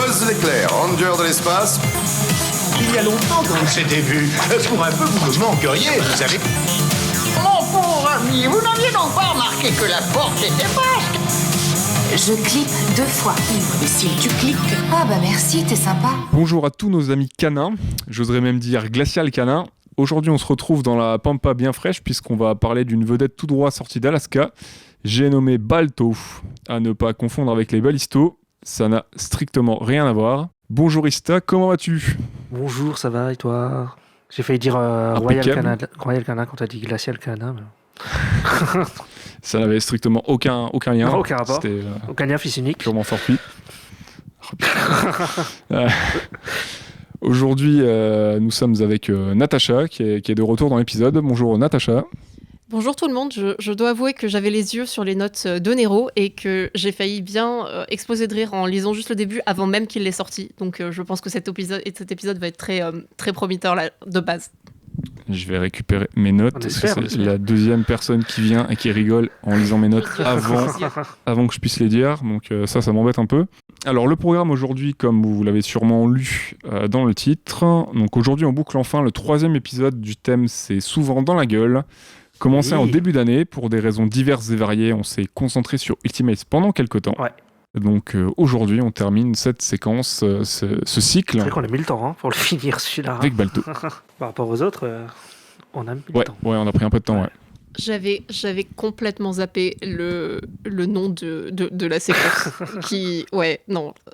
Buzz l'éclair, ranger de l'espace. Il y a longtemps qu'on s'était vus. Pour un peu, vous me manqueriez, vous savez. Mon pauvre ami, vous n'aviez donc pas remarqué que la porte était basque? Je clique 2 fois. Imbécile, tu cliques. Ah bah merci, t'es sympa. Bonjour à tous nos amis canins, j'oserais même dire glacial canin. Aujourd'hui on se retrouve dans la pampa bien fraîche puisqu'on va parler d'une vedette tout droit sortie d'Alaska. J'ai nommé Balto, à ne pas confondre avec les balistos, ça n'a strictement rien à voir. Bonjour Ista, comment vas-tu ? Bonjour, ça va et toi ? J'ai failli dire Royal Canin quand t'as dit Glacial Canin. Mais... Ça n'avait strictement aucun lien. Non, aucun rapport. C'était aucun lien, fils unique. purement fortuit. Aujourd'hui, nous sommes avec Natacha qui est de retour dans l'épisode. Bonjour Natacha. Bonjour tout le monde, je dois avouer que j'avais les yeux sur les notes de Nero et que j'ai failli bien exploser de rire en lisant juste le début avant même qu'il l'ait sorti. Donc je pense que cet épisode va être très prometteur là, de base. Je vais récupérer mes notes. Parce que c'est la deuxième personne qui vient et qui rigole en lisant mes notes avant que je puisse les dire. Donc ça m'embête un peu. Alors le programme aujourd'hui, comme vous l'avez sûrement lu dans le titre. Donc aujourd'hui on boucle enfin le 3e épisode du thème C'est souvent dans la gueule. Commencé en début d'année, pour des raisons diverses et variées, on s'est concentré sur Ultimates pendant quelques temps. Ouais. Donc aujourd'hui, on termine cette séquence, ce cycle. C'est vrai qu'on a mis le temps pour le finir celui-là. Avec Balto. Par rapport aux autres, on a mis le temps. Ouais, on a pris un peu de temps, ouais. J'avais complètement zappé le nom de la séquence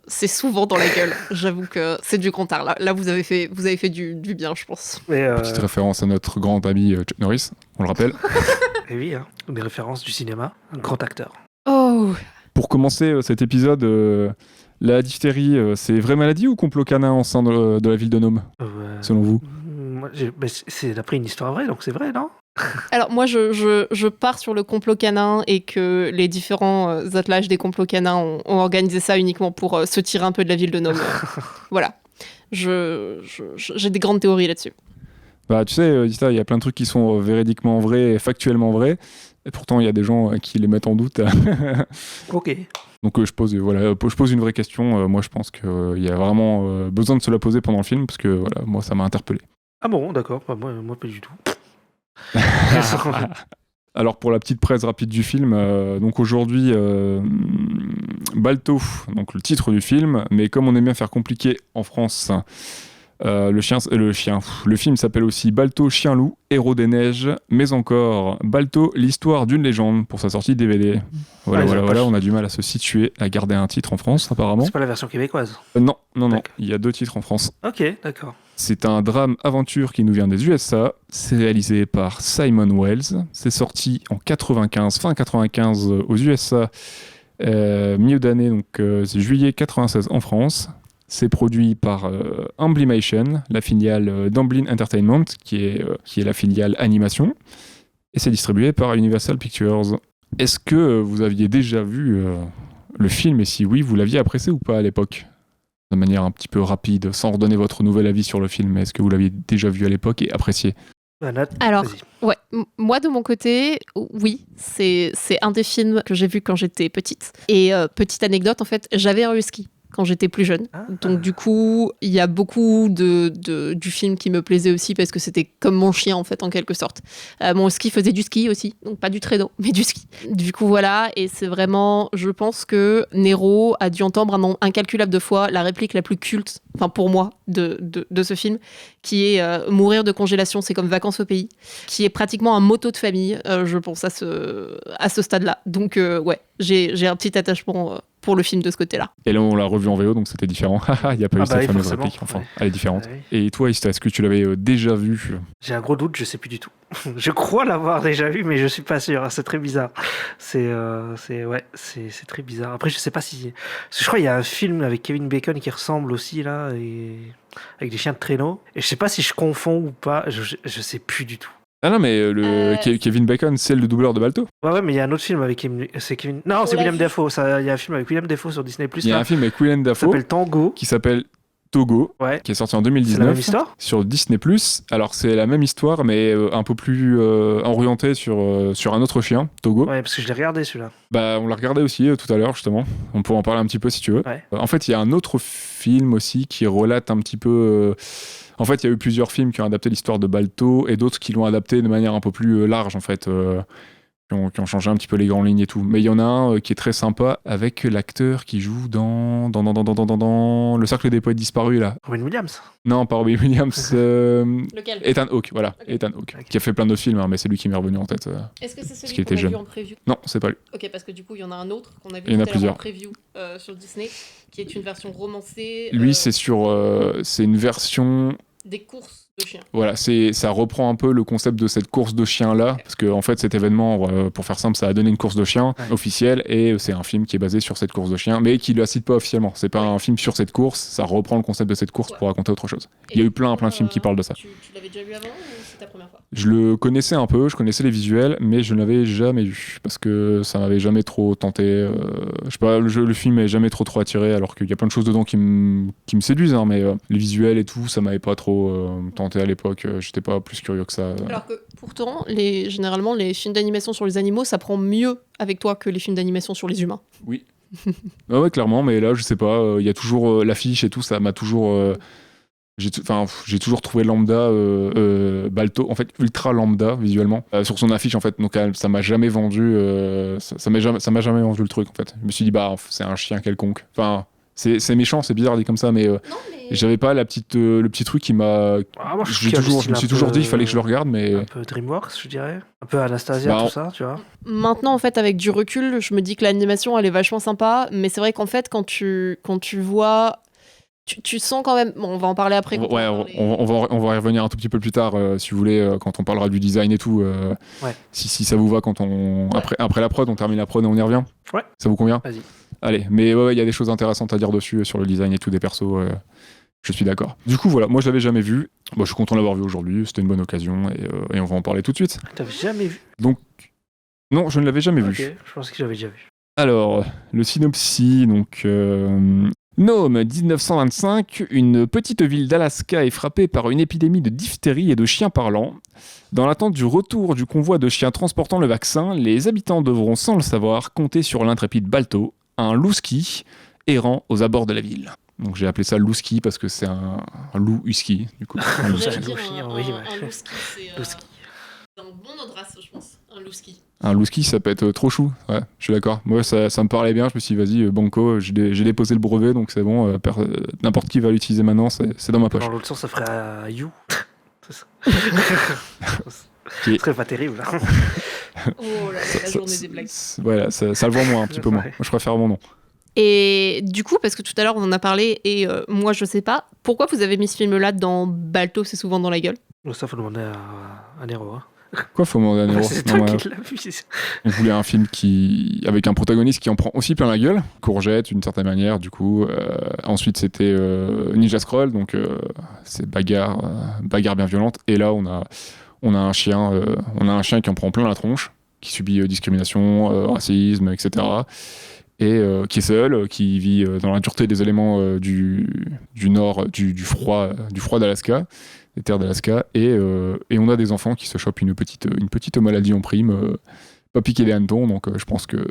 c'est souvent dans la gueule. J'avoue que c'est du grand art. Là vous avez fait du bien, je pense. Petite référence à notre grand ami Chuck Norris, on le rappelle. Et oui, des références du cinéma, un grand acteur. Oh. Pour commencer cet épisode, la diphtérie, c'est vraie maladie ou complot canin au sein de la ville de Nome, selon vous ? C'est d'après une histoire vraie, donc c'est vrai, non ? Alors moi je pars sur le complot canin et que les différents attelages des complots canins ont organisé ça uniquement pour se tirer un peu de la ville de Nome. Voilà. J'ai des grandes théories là-dessus. Bah tu sais, il y a plein de trucs qui sont véridiquement vrais, factuellement vrais, et pourtant il y a des gens qui les mettent en doute. Ok. Donc je pose une vraie question. Moi je pense qu'il y a vraiment besoin de se la poser pendant le film parce que voilà, moi ça m'a interpellé. Ah bon, d'accord. Moi pas du tout. Alors pour la petite presse rapide du film, donc aujourd'hui Balto, donc le titre du film, mais comme on aime bien faire compliqué en France, le film s'appelle aussi Balto Chien-Loup, Héros des Neiges, mais encore Balto, l'histoire d'une légende pour sa sortie DVD. Voilà, on a du mal à se situer, à garder un titre en France apparemment. C'est pas la version québécoise ? Non, il y a 2 titres en France. Ok, d'accord. C'est un drame-aventure qui nous vient des USA. C'est réalisé par Simon Wells. C'est sorti en fin 95 aux USA, milieu d'année, donc c'est juillet 96 en France. C'est produit par Amblimation, la filiale d'Amblin Entertainment, qui est la filiale animation. Et c'est distribué par Universal Pictures. Est-ce que vous aviez déjà vu le film, et si oui, vous l'aviez apprécié ou pas à l'époque ? De manière un petit peu rapide, sans redonner votre nouvel avis sur le film, est-ce que vous l'aviez déjà vu à l'époque et apprécié ? Alors, moi de mon côté, oui, c'est un des films que j'ai vu quand j'étais petite. Et petite anecdote, en fait, j'avais un husky quand j'étais plus jeune. Donc du coup, il y a beaucoup du film qui me plaisait aussi parce que c'était comme mon chien en fait, en quelque sorte. Mon ski faisait du ski aussi, donc pas du traîneau, mais du ski. Du coup voilà, et c'est vraiment, je pense que Nero a dû entendre un nombre incalculable de fois la réplique la plus culte, enfin pour moi, de ce film, qui est mourir de congélation, c'est comme vacances au pays, qui est pratiquement un motto de famille, je pense à ce stade-là. Donc ouais, j'ai un petit attachement pour le film de ce côté-là. Et là, on l'a revu en VO, donc c'était différent. Il n'y a pas eu cette fameuse réplique. Enfin, elle est différente. Ouais. Et toi, Ista, est-ce que tu l'avais déjà vu ? J'ai un gros doute, je sais plus du tout. Je crois l'avoir déjà vu, mais je suis pas sûr. C'est très bizarre. C'est très bizarre. Après, je sais pas si... Je crois qu'il y a un film avec Kevin Bacon qui ressemble aussi, là, et... avec des chiens de traîneau. Et je sais pas si je confonds ou pas. Je sais plus du tout. Ah non, mais Kevin Bacon, c'est le doubleur de Balto. Ouais, mais il y a un autre film avec Kevin... Non, c'est William Dafoe. Il y a un film avec William Dafoe sur Disney+. Il y a un film avec William Dafoe qui s'appelle Tango. Qui s'appelle Togo, Ouais. qui est sorti en C'est la même 2019 histoire sur Disney+. Alors c'est la même histoire, mais un peu plus orientée sur un autre chien, Togo. Ouais, parce que je l'ai regardé celui-là. Bah, on l'a regardé aussi tout à l'heure, justement. On pourra en parler un petit peu si tu veux. Ouais. En fait, il y a un autre film aussi qui relate un petit peu... En fait, il y a eu plusieurs films qui ont adapté l'histoire de Balto et d'autres qui l'ont adapté de manière un peu plus large, en fait. Qui ont changé un petit peu les grandes lignes et tout. Mais il y en a un qui est très sympa avec l'acteur qui joue dans Le Cercle des Poètes Disparus, là. Robin Williams. Non, pas Robin Williams. Lequel? Ethan Hawke, voilà. Ok. Ethan Hawke, Ok. qui a fait plein de films, hein, mais c'est lui qui m'est revenu en tête. Est-ce que c'est Parce celui qu'il qu'on était a jeune. vu en preview? Non, c'est pas lui. Ok, parce que du coup, il y en a un autre qu'on a vu Il y en a tout à l'heure en plusieurs. preview sur Disney, qui est une version romancée Lui, c'est une version... des courses de chiens. Voilà, ça reprend un peu le concept de cette course de chiens là, parce que en fait cet événement, pour faire simple, ça a donné une course de chiens officielle et c'est un film qui est basé sur cette course de chiens, mais qui ne la cite pas officiellement. C'est pas un film sur cette course, ça reprend le concept de cette course pour raconter autre chose. Il y a eu plein de films qui parlent de ça. Tu l'avais déjà vu avant ou c'est ta première fois? Je le connaissais un peu, je connaissais les visuels, mais je ne l'avais jamais vu parce que ça m'avait jamais trop tenté. Je sais pas, le film m'avait jamais trop attiré, alors qu'il y a plein de choses dedans qui me séduisent, hein, mais les visuels et tout, ça m'avait pas trop tenté à l'époque. J'étais pas plus curieux que ça. Alors que pourtant, généralement, les films d'animation sur les animaux, ça prend mieux avec toi que les films d'animation sur les humains. Oui. Ouais, clairement, mais là, je sais pas, il y a toujours l'affiche et tout, ça m'a toujours. J'ai toujours trouvé lambda, Balto, en fait, ultra lambda visuellement, sur son affiche en fait, donc ça m'a jamais vendu, ça m'a jamais vendu le truc en fait. Je me suis dit, bah, c'est un chien quelconque. Enfin, c'est méchant, c'est bizarre dit comme ça, mais. J'avais pas le petit truc qui m'a. Ah, moi, Je me suis toujours dit qu'il fallait que je le regarde, mais. Un peu DreamWorks, je dirais. Un peu Anastasia, tout ça, tu vois. Maintenant, en fait, avec du recul, je me dis que l'animation, elle est vachement sympa, mais c'est vrai qu'en fait, quand tu vois. Tu sens quand même. Bon, on va en parler après. Ouais, on va y revenir un tout petit peu plus tard, si vous voulez, quand on parlera du design et tout. Ouais. Si ça vous va, quand on. Après la prod, on termine la prod et on y revient. Ouais. Ça vous convient? Vas-y. Allez, mais ouais, il y a des choses intéressantes à dire dessus, sur le design et tout des persos. Je suis d'accord. Du coup, voilà, moi je l'avais jamais vu. Bon, je suis content de l'avoir vu aujourd'hui. C'était une bonne occasion et on va en parler tout de suite. T'avais jamais vu? Donc, non, je ne l'avais jamais vu. Ok, je pense que j'avais déjà vu. Alors, le synopsis, donc... Nome, 1925, une petite ville d'Alaska est frappée par une épidémie de diphtérie et de chiens parlants. Dans l'attente du retour du convoi de chiens transportant le vaccin, les habitants devront, sans le savoir, compter sur l'intrépide Balto, un loup-ski errant aux abords de la ville. Donc j'ai appelé ça loup-ski parce que c'est un loup husky, du coup. Un loup-ski. J'allais dire Oui, ouais. un loup-ski, c'est Loup-ski. un bon nom de race, je pense. Un loup-ski. Un loup-ski, ça peut être trop chou. Ouais, je suis d'accord. Moi, ça me parlait bien. Je me suis dit, vas-y, banco, j'ai déposé le brevet, donc c'est bon. N'importe qui va l'utiliser maintenant, c'est dans ma poche. Dans l'autre sens, ça ferait You. C'est ça. Qui est- Ce serait pas terrible. Hein. Oh là, c'est la journée des blagues. Voilà, ça le vend moins, un petit peu moins. Ouais. Moi, je préfère mon nom. Et du coup, parce que tout à l'heure on en a parlé et moi je sais pas, pourquoi vous avez mis ce film-là dans Balto, c'est souvent dans la gueule? Ça, faut demander à Nero. Hein. Quoi, faut demander à Nero? C'est Non, toi mais, qui l'as vu. on voulait un film avec un protagoniste qui en prend aussi plein la gueule. Courgette, d'une certaine manière, du coup. Ensuite, c'était Ninja Scroll, donc c'est bagarre bien violente. Et là, on a un chien qui en prend plein la tronche, qui subit discrimination, racisme, etc. Et qui est seul, qui vit dans la dureté des éléments du nord, du froid d'Alaska, des terres d'Alaska, et on a des enfants qui se chopent une petite maladie en prime, pas piquer des hannetons, donc je pense que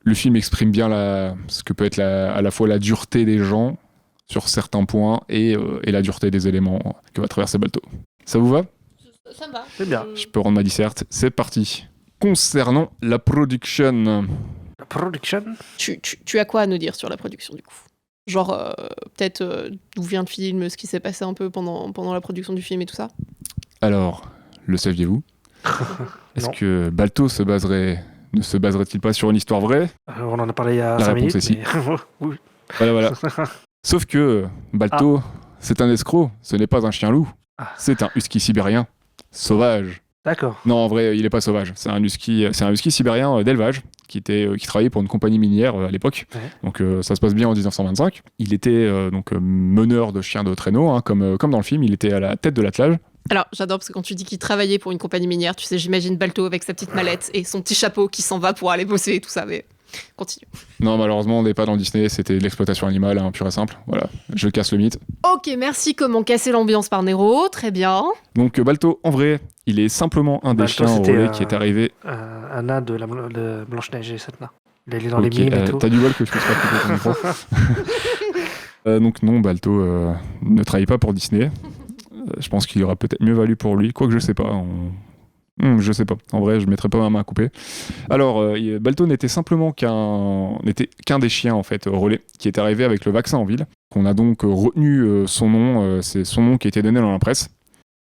le film exprime bien ce que peut être à la fois la dureté des gens sur certains points et la dureté des éléments que va traverser Balto. Ça vous va? Ça me va. C'est bien. Je peux rendre ma disserte, c'est parti. Concernant la production... La production. Tu as quoi à nous dire sur la production du coup? Genre, peut-être d'où vient le film, ce qui s'est passé un peu pendant la production du film et tout ça? Alors, le saviez-vous? Est-ce Non. que Balto ne se baserait-il pas sur une histoire vraie? On en a parlé il y a La 5 réponse minutes. est si. Mais... oui. Voilà. Sauf que Balto, c'est un escroc, ce n'est pas un chien-loup. Ah. C'est un husky sibérien sauvage. D'accord. Non, en vrai, il n'est pas sauvage. C'est un husky sibérien d'élevage qui travaillait pour une compagnie minière à l'époque. Ouais. Donc ça se passe bien en 1925. Il était meneur de chiens de traîneau, hein, comme dans le film. Il était à la tête de l'attelage. Alors, j'adore parce que quand tu dis qu'il travaillait pour une compagnie minière, tu sais, j'imagine Balto avec sa petite mallette et son petit chapeau qui s'en va pour aller bosser et tout ça. Mais Continue. Non, malheureusement, on n'est pas dans Disney, c'était de l'exploitation animale, pur et simple. Voilà, je casse le mythe. Ok, merci, comment casser l'ambiance par Nero, très bien. Donc Balto, en vrai, il est simplement un des Balto, chiens au c'était, relais qui est arrivé. Un nain de Blanche-Neige et cette nain. Il est dans les mines et tout. T'as du bol que je puisse pas couper ton micro. Donc non, Balto ne travaille pas pour Disney. Je pense qu'il aurait peut-être mieux valu pour lui, quoique je sais pas. Je sais pas. En vrai, je mettrais pas ma main à couper. Alors, Balto n'était qu'un des chiens en fait relais qui est arrivé avec le vaccin en ville. On a donc retenu son nom. C'est son nom qui a été donné dans la presse.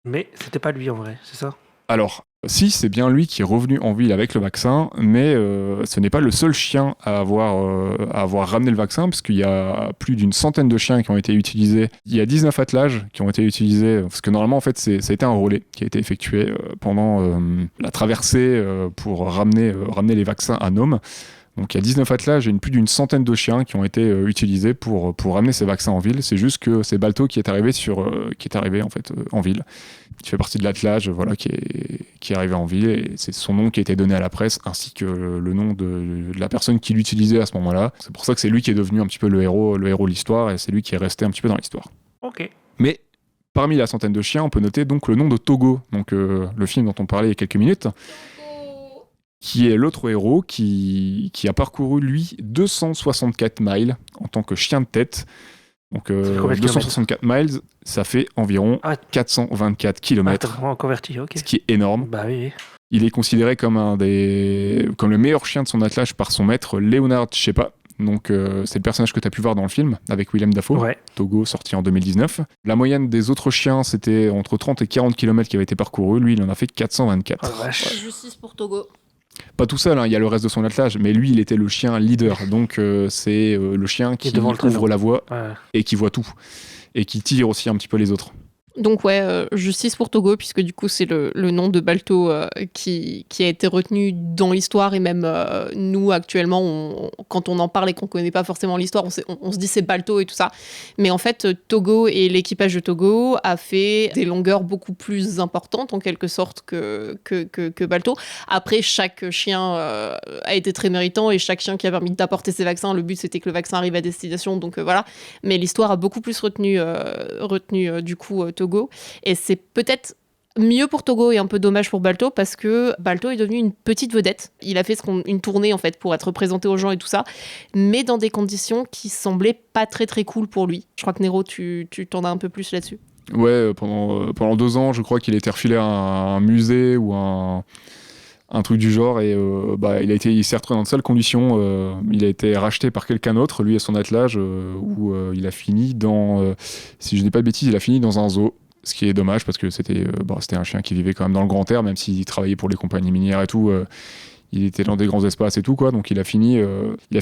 Mais c'était pas lui en vrai, c'est ça? Alors, si, c'est bien lui qui est revenu en ville avec le vaccin, mais ce n'est pas le seul chien à avoir ramené le vaccin, parce qu'il y a plus d'une centaine de chiens qui ont été utilisés. Il y a 19 attelages qui ont été utilisés, parce que normalement, en fait, ça a été un relais qui a été effectué pendant la traversée pour ramener les vaccins à Nome. Donc il y a 19 attelages et plus d'une centaine de chiens qui ont été utilisés pour ramener ces vaccins en ville. C'est juste que c'est Balto qui est arrivé en fait en ville. Il fait partie de l'attelage, voilà, qui est arrivé en ville, et c'est son nom qui a été donné à la presse, ainsi que le nom de la personne qui l'utilisait à ce moment-là. C'est pour ça que c'est lui qui est devenu un petit peu le héros de l'histoire, et c'est lui qui est resté un petit peu dans l'histoire. Ok. Mais parmi la centaine de chiens, on peut noter donc le nom de Togo, donc le film dont on parlait il y a quelques minutes, qui est l'autre héros qui a parcouru, lui, 264 miles en tant que chien de tête. Donc 264 miles, ça fait environ 424 km. T'as vraiment converti, ok. Ce qui est énorme. Bah oui. Il est considéré comme le meilleur chien de son attelage par son maître, Leonard Shepa. Donc c'est le personnage que tu as pu voir dans le film avec Willem Dafoe, ouais. Togo, sorti en 2019. La moyenne des autres chiens, c'était entre 30 et 40 km qui avaient été parcourus. Lui, il en a fait 424. Oh, vache. Justice pour Togo. Pas tout seul, il y a le reste de son attelage, mais lui, il était le chien leader. Donc c'est le chien qui ouvre la voie et qui voit tout. Et qui tire aussi un petit peu les autres. Donc ouais, justice pour Togo, puisque du coup c'est le nom de Balto qui a été retenu dans l'histoire, et même nous actuellement, quand on en parle et qu'on connaît pas forcément l'histoire, on se dit c'est Balto et tout ça. Mais en fait, Togo et l'équipage de Togo a fait des longueurs beaucoup plus importantes en quelque sorte que Balto. Après, chaque chien a été très méritant, et chaque chien qui a permis d'apporter ses vaccins, le but c'était que le vaccin arrive à destination, donc voilà. Mais l'histoire a beaucoup plus retenu du coup Togo, et c'est peut-être mieux pour Togo et un peu dommage pour Balto, parce que Balto est devenu une petite vedette. Il a fait une tournée en fait pour être présenté aux gens et tout ça, mais dans des conditions qui semblaient pas très très cool pour lui. Je crois que Nero, tu t'en as un peu plus là-dessus. Ouais, pendant 2 ans, je crois qu'il a été refilé à un musée ou un truc du genre, et il s'est retrouvé dans de sales conditions. Il a été racheté par quelqu'un d'autre, lui et son attelage, où il a fini si je dis pas de bêtises, il a fini dans un zoo. Ce qui est dommage, parce que c'était un chien qui vivait quand même dans le grand air, même s'il travaillait pour les compagnies minières et tout. Il était dans des grands espaces et tout, quoi. Donc il a fini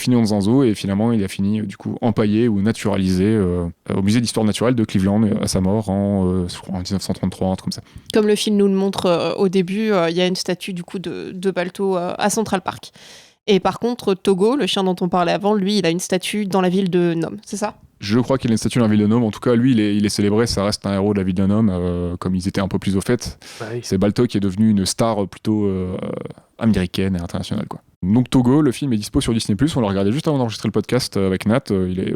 dans un zoo, et finalement il a fini du coup empaillé ou naturalisé au musée d'histoire naturelle de Cleveland à sa mort en 1933, un truc comme ça. Comme le film nous le montre au début, il y a une statue du coup de Balto à Central Park. Et par contre, Togo, le chien dont on parlait avant, lui, il a une statue dans la ville de Nome, c'est ça ? Je crois qu'il a une statue dans la ville de Nome. En tout cas, lui, il est célébré, ça reste un héros de la ville de Nome, comme ils étaient un peu plus au fait. Bah oui. C'est Balto qui est devenu une star plutôt américaine et internationale, quoi. Donc Togo, le film est dispo sur Disney+, on l'a regardé juste avant d'enregistrer le podcast avec Nat, il est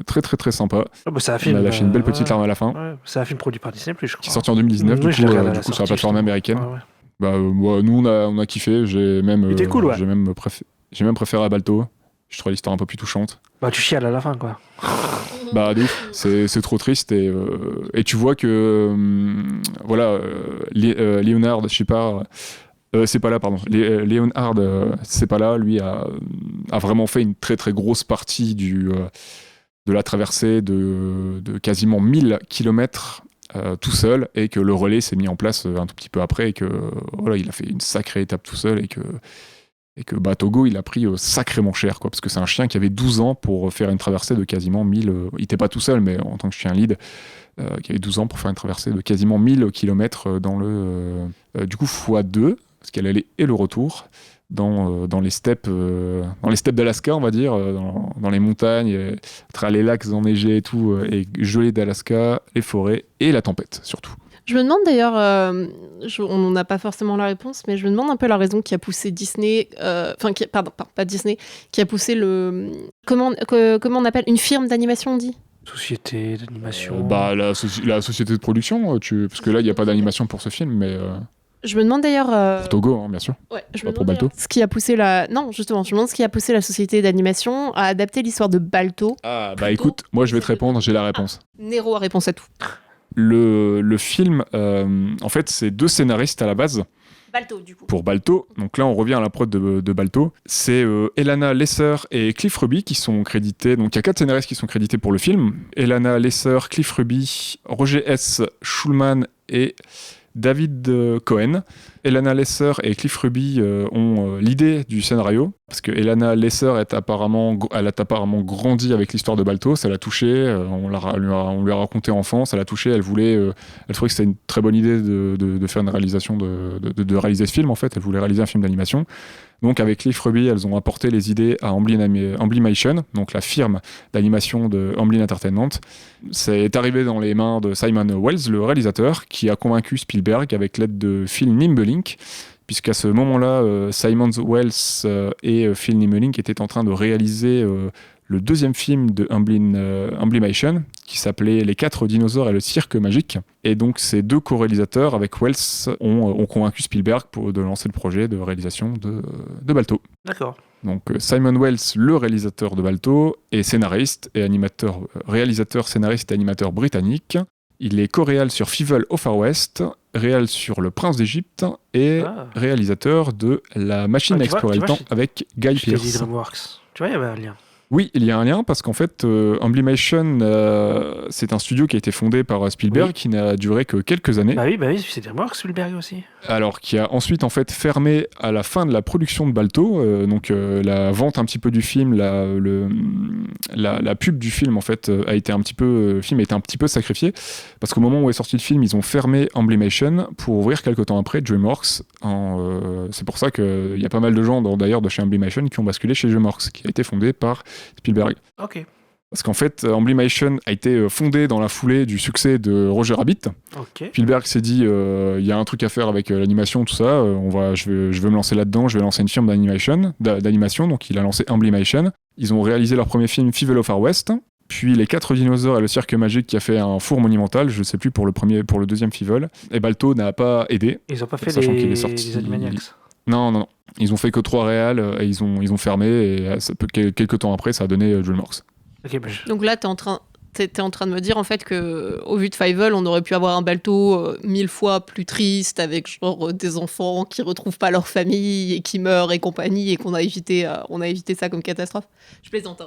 très très très sympa. C'est un film, on a lâché une belle petite larme à la fin. Ouais, c'est un film produit par Disney+, je crois. Qui est sorti en 2019, Oui, du coup sur la plateforme américaine. Ouais. Nous on a kiffé, j'ai même préféré à Balto. Je trouve l'histoire un peu plus touchante. Bah tu chiales à la fin, quoi. Bah de ouf, c'est trop triste, et tu vois que Leonard, je sais pas, c'est pas là, pardon. Leonard, c'est pas là, lui a vraiment fait une très très grosse partie de la traversée de quasiment 1000 km tout seul, et que le relais s'est mis en place un tout petit peu après, et que voilà, il a fait une sacrée étape tout seul, et que Togo, il a pris sacrément cher, quoi, parce que c'est un chien qui avait 12 ans pour faire une traversée de quasiment 1000... il était pas tout seul, mais en tant que chien lead, qui avait 12 ans pour faire une traversée de quasiment 1000 km dans du coup x2, parce qu'elle allait et le retour, dans les steppes d'Alaska, on va dire, dans les montagnes, à travers les lacs enneigés et tout, et gelés d'Alaska, les forêts et la tempête, surtout. Je me demande d'ailleurs, on n'a pas forcément la réponse, mais je me demande un peu la raison qui a poussé Disney, pas Disney, qui a poussé comment on appelle une firme d'animation, on dit Société d'animation. La société de production, parce que là, il n'y a pas d'animation pour ce film, mais... Je me demande d'ailleurs... Pour Togo, hein, bien sûr. Ouais, je pas me pour demande Balto. ce qui a poussé la société d'animation à adapter l'histoire de Balto. Ah, bah écoute, moi je vais te répondre, j'ai la réponse. Nero a réponse à tout. Le film, en fait, c'est 2 scénaristes à la base. Balto, du coup. Pour Balto, donc là on revient à la prod de Balto, c'est Elana Lesser et Cliff Ruby qui sont crédités, donc il y a 4 scénaristes qui sont crédités pour le film, Elana Lesser, Cliff Ruby, Roger S. Schulman et David Cohen. Elana Lesser et Cliff Ruby ont l'idée du scénario, parce que Elana Lesser elle a apparemment grandi avec l'histoire de Balto, ça l'a touchée, on lui a raconté enfant, ça l'a touchée, elle trouvait que c'était une très bonne idée de faire une réalisation, de réaliser ce film en fait, elle voulait réaliser un film d'animation. Donc avec Cliff Ruby, elles ont apporté les idées à Amblimation, donc la firme d'animation de Amblin Entertainment. C'est arrivé dans les mains de Simon Wells, le réalisateur, qui a convaincu Spielberg avec l'aide de Phil Nimmelink, puisqu'à ce moment-là, Simon Wells et Phil Nimmelink étaient en train de réaliser le 2e film de Amblimation, qui s'appelait Les 4 dinosaures et le cirque magique. Et donc ces 2 co-réalisateurs avec Wells ont convaincu Spielberg de lancer le projet de réalisation de Balto. D'accord. Donc Simon Wells, le réalisateur de Balto, est réalisateur, scénariste et animateur britannique. Il est co-réal sur Fievel au Far West, réal sur Le Prince d'Égypte et réalisateur de La Machine à explorer le temps avec Guy Pearce. DreamWorks. Tu vois, il y avait un lien. Oui, il y a un lien parce qu'en fait, Amblimation, c'est un studio qui a été fondé par Spielberg, qui n'a duré que quelques années. Bah oui, c'est DreamWorks, Spielberg aussi. Alors, qui a ensuite en fait fermé à la fin de la production de Balto, la vente un petit peu du film, la pub du film en fait le film a été un petit peu sacrifié parce qu'au moment où est sorti le film, ils ont fermé Amblimation pour ouvrir quelques temps après DreamWorks. C'est pour ça qu'il y a pas mal de gens d'ailleurs de chez Amblimation qui ont basculé chez DreamWorks, qui a été fondé par Spielberg. Ok. Parce qu'en fait, Amblimation a été fondé dans la foulée du succès de Roger Rabbit. Okay. Spielberg s'est dit, il y a un truc à faire avec l'animation, tout ça, je veux me lancer là-dedans, je vais lancer une firme d'animation, donc il a lancé Amblimation. Ils ont réalisé leur premier film Fievel au Far West, puis Les 4 dinosaures et le cirque magique qui a fait un four monumental, je sais plus pour le 2e Fievel. Et Balto n'a pas aidé. Ils ont pas fait les Animaniacs. Non. Ils ont fait que 3 réals et ils ont fermé et quelques temps après ça a donné DreamWorks. Okay, Donc là t'es en train de me dire en fait que au vu de Fievel on aurait pu avoir un Balto 1000 fois plus triste avec genre des enfants qui retrouvent pas leur famille et qui meurent et compagnie et qu'on a évité ça comme catastrophe. Je plaisante.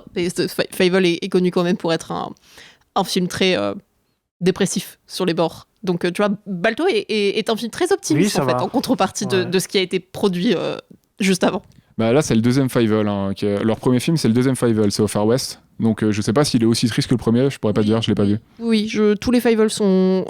Fievel est connu quand même pour être un film très dépressif sur les bords. Donc tu vois, Balto est un film très optimiste en fait, en contrepartie de ce qui a été produit juste avant. Bah là c'est le 2e Fievel, leur premier film c'est le 2e Fievel, c'est au Far West. Donc je sais pas s'il est aussi triste que le premier, je pourrais pas dire, je l'ai pas vu. Oui, tous les Fievel sont...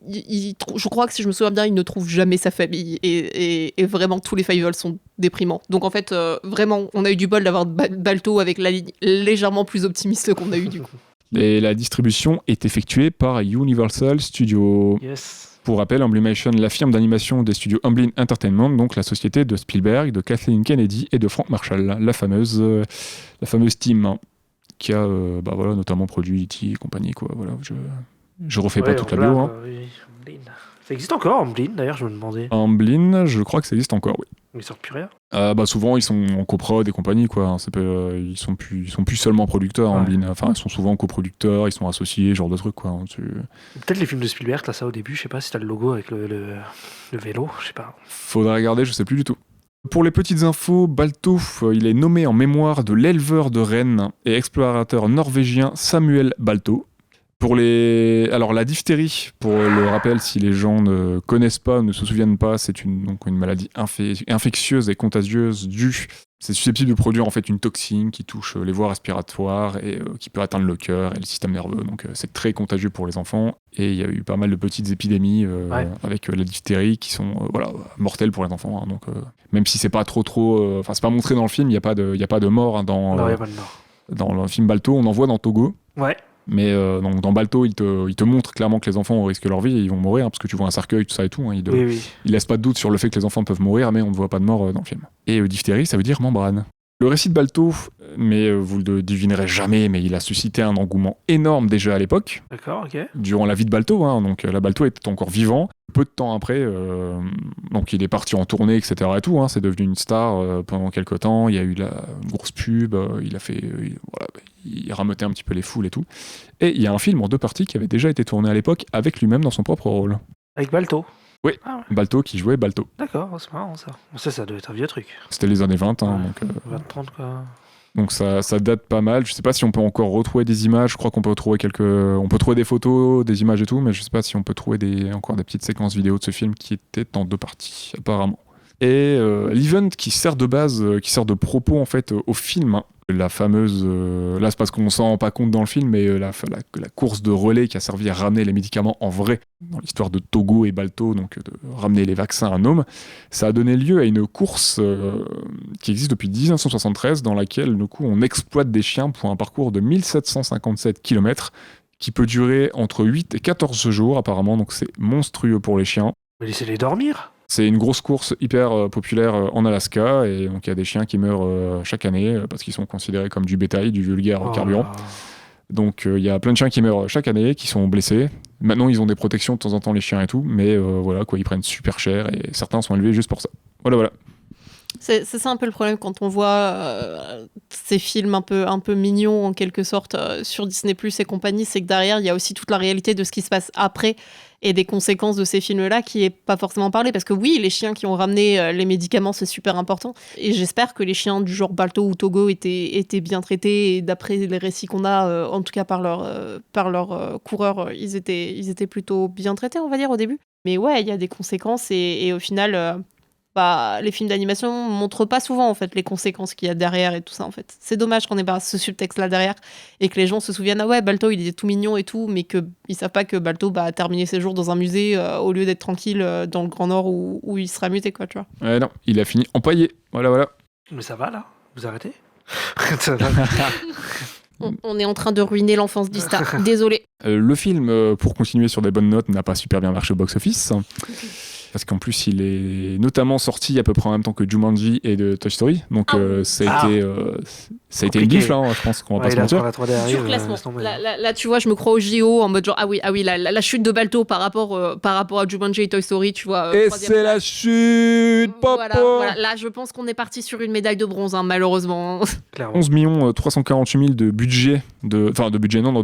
je crois que si je me souviens bien, il ne trouve jamais sa famille et vraiment tous les Fievel sont déprimants. Donc en fait, vraiment, on a eu du bol d'avoir Balto avec la ligne légèrement plus optimiste qu'on a eu du coup. Et la distribution est effectuée par Universal Studios. Yes. Pour rappel, Amblimation, la firme d'animation des studios Amblin Entertainment, donc la société de Spielberg, de Kathleen Kennedy et de Frank Marshall, la fameuse team qui a notamment produit E.T. et compagnie. Quoi. Voilà, je refais pas toute la bio. Oui. Ça existe encore, Amblin, d'ailleurs, je me demandais. Amblin, je crois que ça existe encore, oui. Mais ils sortent plus rien. Souvent, ils sont en coprod et compagnie, quoi. Ils sont plus seulement producteurs, Amblin. Enfin, ils sont souvent coproducteurs, ils sont associés, genre de trucs, quoi. Peut-être les films de Spielberg, t'as ça au début, je sais pas si t'as le logo avec le vélo, je sais pas. Faudrait regarder, je sais plus du tout. Pour les petites infos, Balto, il est nommé en mémoire de l'éleveur de rennes et explorateur norvégien Samuel Balto. Alors la diphtérie, pour le rappel, si les gens ne connaissent pas, ne se souviennent pas, c'est une maladie infectieuse et contagieuse c'est susceptible de produire en fait une toxine qui touche les voies respiratoires et qui peut atteindre le cœur et le système nerveux. Donc c'est très contagieux pour les enfants et il y a eu pas mal de petites épidémies avec la diphtérie qui sont mortelles pour les enfants. Donc même si c'est pas trop, c'est pas montré dans le film, il y a pas de mort dans. Non, il y a pas de mort. Dans le film Balto, on en voit dans Togo. Ouais. Mais donc dans Balto, il te montre clairement que les enfants risquent leur vie et ils vont mourir, parce que tu vois un cercueil, tout ça et tout. Hein, il laisse pas de doute sur le fait que les enfants peuvent mourir, mais on ne voit pas de mort dans le film. Et diphtérie, ça veut dire membrane. Le récit de Balto, mais vous le devinerez jamais, mais il a suscité un engouement énorme déjà à l'époque. D'accord, ok. Durant la vie de Balto, hein, donc la Balto était encore vivant. Peu de temps après, donc il est parti en tournée, etc. Et tout, hein, c'est devenu une star pendant quelques temps. Il y a eu une grosse pub, il rameutait un petit peu les foules et tout. Et il y a un film en 2 parties qui avait déjà été tourné à l'époque avec lui-même dans son propre rôle. Avec Balto. Oui, ah ouais. Balto qui jouait Balto. D'accord, c'est marrant ça. Ça doit être un vieux truc. C'était les années 20, hein, ouais, donc... 20-30 quoi. Donc ça date pas mal. Je sais pas si on peut encore retrouver des images. Je crois qu'on peut retrouver on peut trouver des photos, des images et tout, mais je sais pas si on peut trouver encore des petites séquences vidéo de ce film qui était en 2 parties, apparemment. Et l'event qui sert de base, qui sert de propos en fait au film, hein. La fameuse, là c'est parce qu'on s'en rend pas compte dans le film, mais la course de relais qui a servi à ramener les médicaments en vrai, dans l'histoire de Togo et Balto, donc de ramener les vaccins à Nome, ça a donné lieu à une course qui existe depuis 1973, dans laquelle du coup, on exploite des chiens pour un parcours de 1757 km, qui peut durer entre 8 et 14 jours apparemment, donc c'est monstrueux pour les chiens. Mais laissez-les dormir. C'est une grosse course hyper populaire en Alaska, et donc il y a des chiens qui meurent chaque année parce qu'ils sont considérés comme du bétail, du vulgaire carburant. Donc il y a plein de chiens qui meurent chaque année, qui sont blessés. Maintenant ils ont des protections de temps en temps, les chiens et tout, mais voilà quoi, ils prennent super cher et certains sont élevés juste pour ça. Voilà. C'est ça un peu le problème quand on voit ces films un peu mignons en quelque sorte sur Disney+ et compagnie, c'est que derrière il y a aussi toute la réalité de ce qui se passe après et des conséquences de ces films-là qui est pas forcément parlé, parce que oui, les chiens qui ont ramené les médicaments, c'est super important, et j'espère que les chiens du genre Balto ou Togo étaient bien traités, et d'après les récits qu'on a, en tout cas par leurs coureurs, ils étaient plutôt bien traités, on va dire, au début. Mais ouais, il y a des conséquences, et au final... les films d'animation montrent pas souvent en fait les conséquences qu'il y a derrière et tout ça en fait. C'est dommage qu'on ait pas ce subtexte là derrière et que les gens se souviennent Balto il était tout mignon et tout, mais qu'ils savent pas que Balto a terminé ses jours dans un musée au lieu d'être tranquille dans le Grand Nord où il sera muté quoi, tu vois. Non, il a fini empaillé. Voilà. Mais ça va là, vous arrêtez. On est en train de ruiner l'enfance d'Ista. Désolé. Le film, pour continuer sur des bonnes notes, n'a pas super bien marché au box-office. Parce qu'en plus, il est notamment sorti à peu près en même temps que Jumanji et de Toy Story. Donc, ça a été une gifle, hein, je pense qu'on va pas se mentir. Dur classement. Là, tu vois, je me crois au JO en mode genre, ah oui, la chute de Balto par rapport à Jumanji et Toy Story, tu vois. Et c'est la chute, papa. Voilà. Là, je pense qu'on est parti sur une médaille de bronze, hein, malheureusement. 11 348 000 de budget, de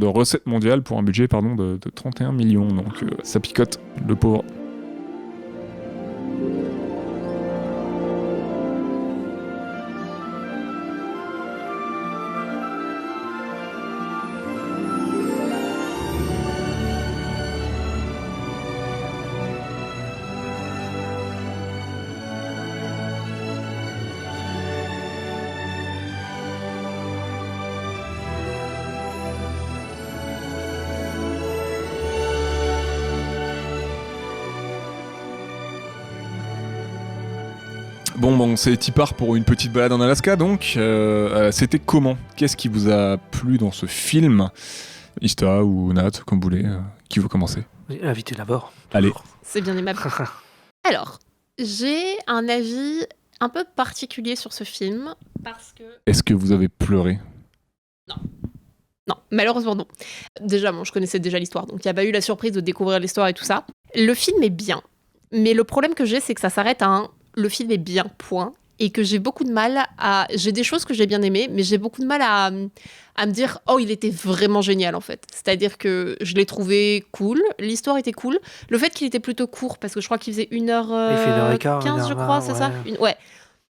recettes mondiales pour un budget, de 31 millions. Donc, ça picote, le pauvre. Bon, c'est Tipar pour une petite balade en Alaska, donc. C'était comment ? Qu'est-ce qui vous a plu dans ce film ? Ista ou Nat, comme vous voulez. Qui veut commencer ? Invitez d'abord. Allez. C'est bien aimable. Alors, j'ai un avis un peu particulier sur ce film, parce que... Est-ce que vous avez pleuré ? Non, malheureusement non. Déjà, je connaissais déjà l'histoire, donc il n'y a pas eu la surprise de découvrir l'histoire et tout ça. Le film est bien, mais le problème que j'ai, c'est que ça s'arrête à le film est bien, point. Et que j'ai beaucoup de mal à... J'ai des choses que j'ai bien aimées, mais j'ai beaucoup de mal à me dire « Oh, il était vraiment génial, en fait ». C'est-à-dire que je l'ai trouvé cool, l'histoire était cool. Le fait qu'il était plutôt court, parce que je crois qu'il faisait 1h15, je crois, c'est ça ? Ouais.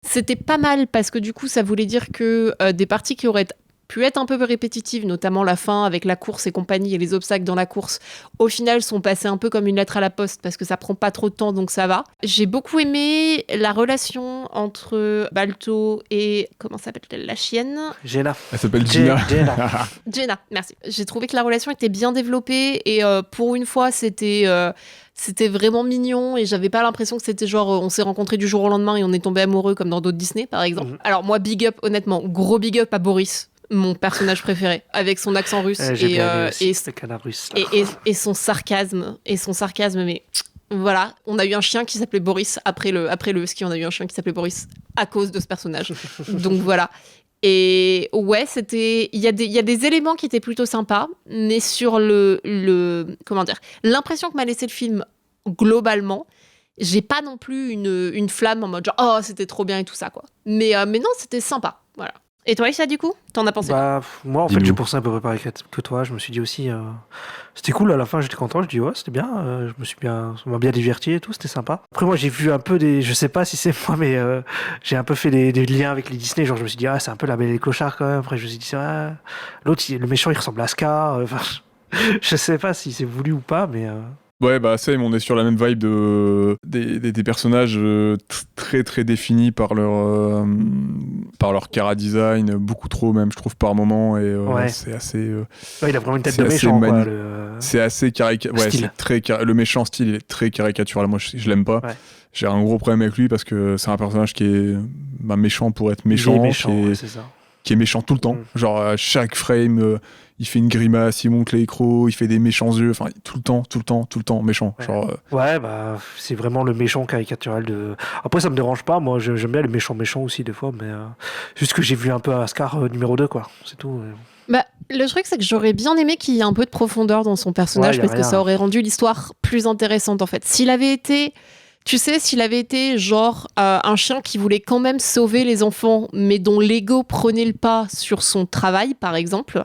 C'était pas mal, parce que du coup, ça voulait dire que des parties qui auraient pu être un peu répétitives, notamment la fin avec la course et compagnie et les obstacles dans la course, au final sont passés un peu comme une lettre à la poste parce que ça prend pas trop de temps, donc ça va. J'ai beaucoup aimé la relation entre Balto et... Comment s'appelle-t-elle, la chienne ? Jenna. Elle s'appelle Gina. Jenna, merci. J'ai trouvé que la relation était bien développée et pour une fois, c'était vraiment mignon et j'avais pas l'impression que c'était genre on s'est rencontrés du jour au lendemain et on est tombé amoureux comme dans d'autres Disney par exemple. Alors moi big up, honnêtement, gros big up à Boris. mon personnage préféré, avec son accent russe le canard russe. Et son sarcasme. Mais voilà, on a eu un chien qui s'appelait Boris après le husky, on a eu un chien qui s'appelait Boris à cause de ce personnage. Donc voilà. Et ouais, il y a des éléments qui étaient plutôt sympas, mais sur comment dire, l'impression que m'a laissé le film globalement, j'ai pas non plus une flamme en mode genre oh c'était trop bien et tout ça quoi. Mais non, c'était sympa, voilà. Et toi Issa, du coup, t'en as pensé quoi? Moi en fait j'ai pensé un peu pareil que toi, je me suis dit aussi c'était cool, à la fin j'étais content, je dis ouais c'était bien, ça m'a bien diverti et tout, c'était sympa. Après moi j'ai vu un peu je sais pas si c'est moi mais j'ai un peu fait des liens avec les Disney, genre je me suis dit c'est un peu La Belle et les Clochards quand même. Après je me suis dit l'autre le méchant il ressemble à Scar, je sais pas si c'est voulu ou pas mais Ouais, bah Same, on est sur la même vibe des personnages très très définis par leur chara design, beaucoup trop même, je trouve, par moment, et c'est assez... il a vraiment une tête de méchant, quoi. C'est assez le méchant style, il est très caricatural, moi je l'aime pas. Ouais. J'ai un gros problème avec lui parce que c'est un personnage qui est méchant pour être méchant, c'est ça. Qui est méchant tout le temps. Genre, à chaque frame, il fait une grimace, il monte les crocs, il fait des méchants yeux, enfin, tout le temps méchant. Ouais. Genre, c'est vraiment le méchant caricatural de... Après, ça me dérange pas, moi, j'aime bien les méchants aussi, des fois, mais juste que j'ai vu un peu Ascar numéro 2, quoi, c'est tout. Bah, le truc, c'est que j'aurais bien aimé qu'il y ait un peu de profondeur dans son personnage, parce que ça aurait rendu l'histoire plus intéressante, en fait. S'il avait été genre un chien qui voulait quand même sauver les enfants, mais dont l'ego prenait le pas sur son travail, par exemple,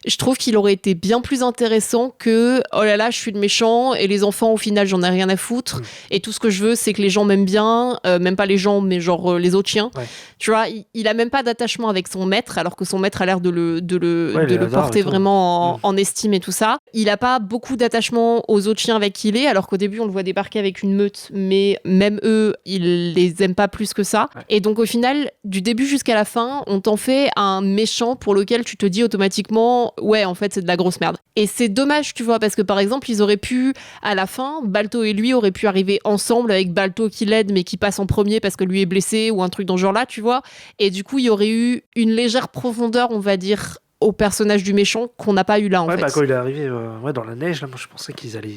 je trouve qu'il aurait été bien plus intéressant que oh là là, je suis le méchant et les enfants, au final, j'en ai rien à foutre. Et tout ce que je veux, c'est que les gens m'aiment bien, même pas les gens, mais genre les autres chiens. Ouais. Tu vois, il a même pas d'attachement avec son maître, alors que son maître a l'air de le porter vraiment en estime et tout ça. Il a pas beaucoup d'attachement aux autres chiens avec qui il est, alors qu'au début, on le voit débarquer avec une meute, mais même eux, ils les aiment pas plus que ça. Ouais. Et donc, au final, du début jusqu'à la fin, on t'en fait un méchant pour lequel tu te dis automatiquement ouais, en fait, c'est de la grosse merde. Et c'est dommage, tu vois, parce que par exemple, ils auraient pu, à la fin, Balto et lui auraient pu arriver ensemble avec Balto qui l'aide, mais qui passe en premier parce que lui est blessé ou un truc dans ce genre-là, tu vois. Et du coup, il y aurait eu une légère profondeur, on va dire, au personnage du méchant qu'on n'a pas eu là, en fait. Quand il est arrivé dans la neige, là, moi, je pensais qu'il allait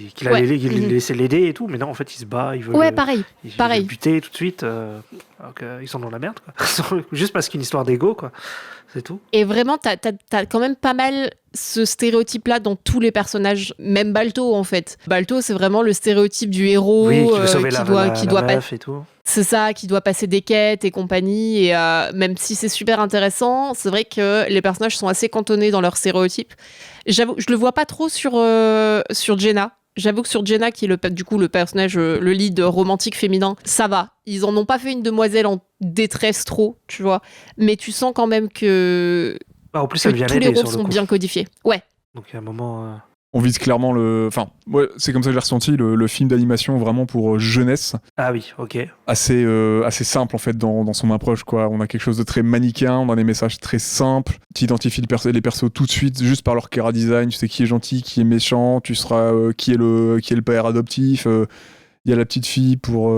laisser l'aider et tout, mais non, en fait, il se bat, il veut pareil. Le buter tout de suite, alors qu'ils sont dans la merde, quoi. Juste parce qu'une histoire d'ego, quoi. C'est tout. Et vraiment, t'as quand même pas mal ce stéréotype-là dans tous les personnages, même Balto, en fait. Balto, c'est vraiment le stéréotype du héros qui doit meuf et tout. C'est ça, qui doit passer des quêtes et compagnie. Et même si c'est super intéressant, c'est vrai que les personnages sont assez cantonnés dans leurs stéréotypes. J'avoue, je le vois pas trop sur Jenna. J'avoue que sur Jenna, qui est le personnage, le lead romantique féminin, ça va. Ils en ont pas fait une demoiselle en détresse trop, tu vois. Mais tu sens quand même que, en plus, tous les rôles sont bien codifiés. Ouais. Donc il y a un moment... On vise clairement c'est comme ça que j'ai ressenti le film d'animation vraiment pour jeunesse. Ah oui, ok. Assez simple en fait dans son approche, quoi. On a quelque chose de très manichéen, on a des messages très simples. Tu identifies les persos tout de suite juste par leur chara design. Tu sais qui est gentil, qui est méchant. Tu sauras qui est le père adoptif. Il y a la petite fille pour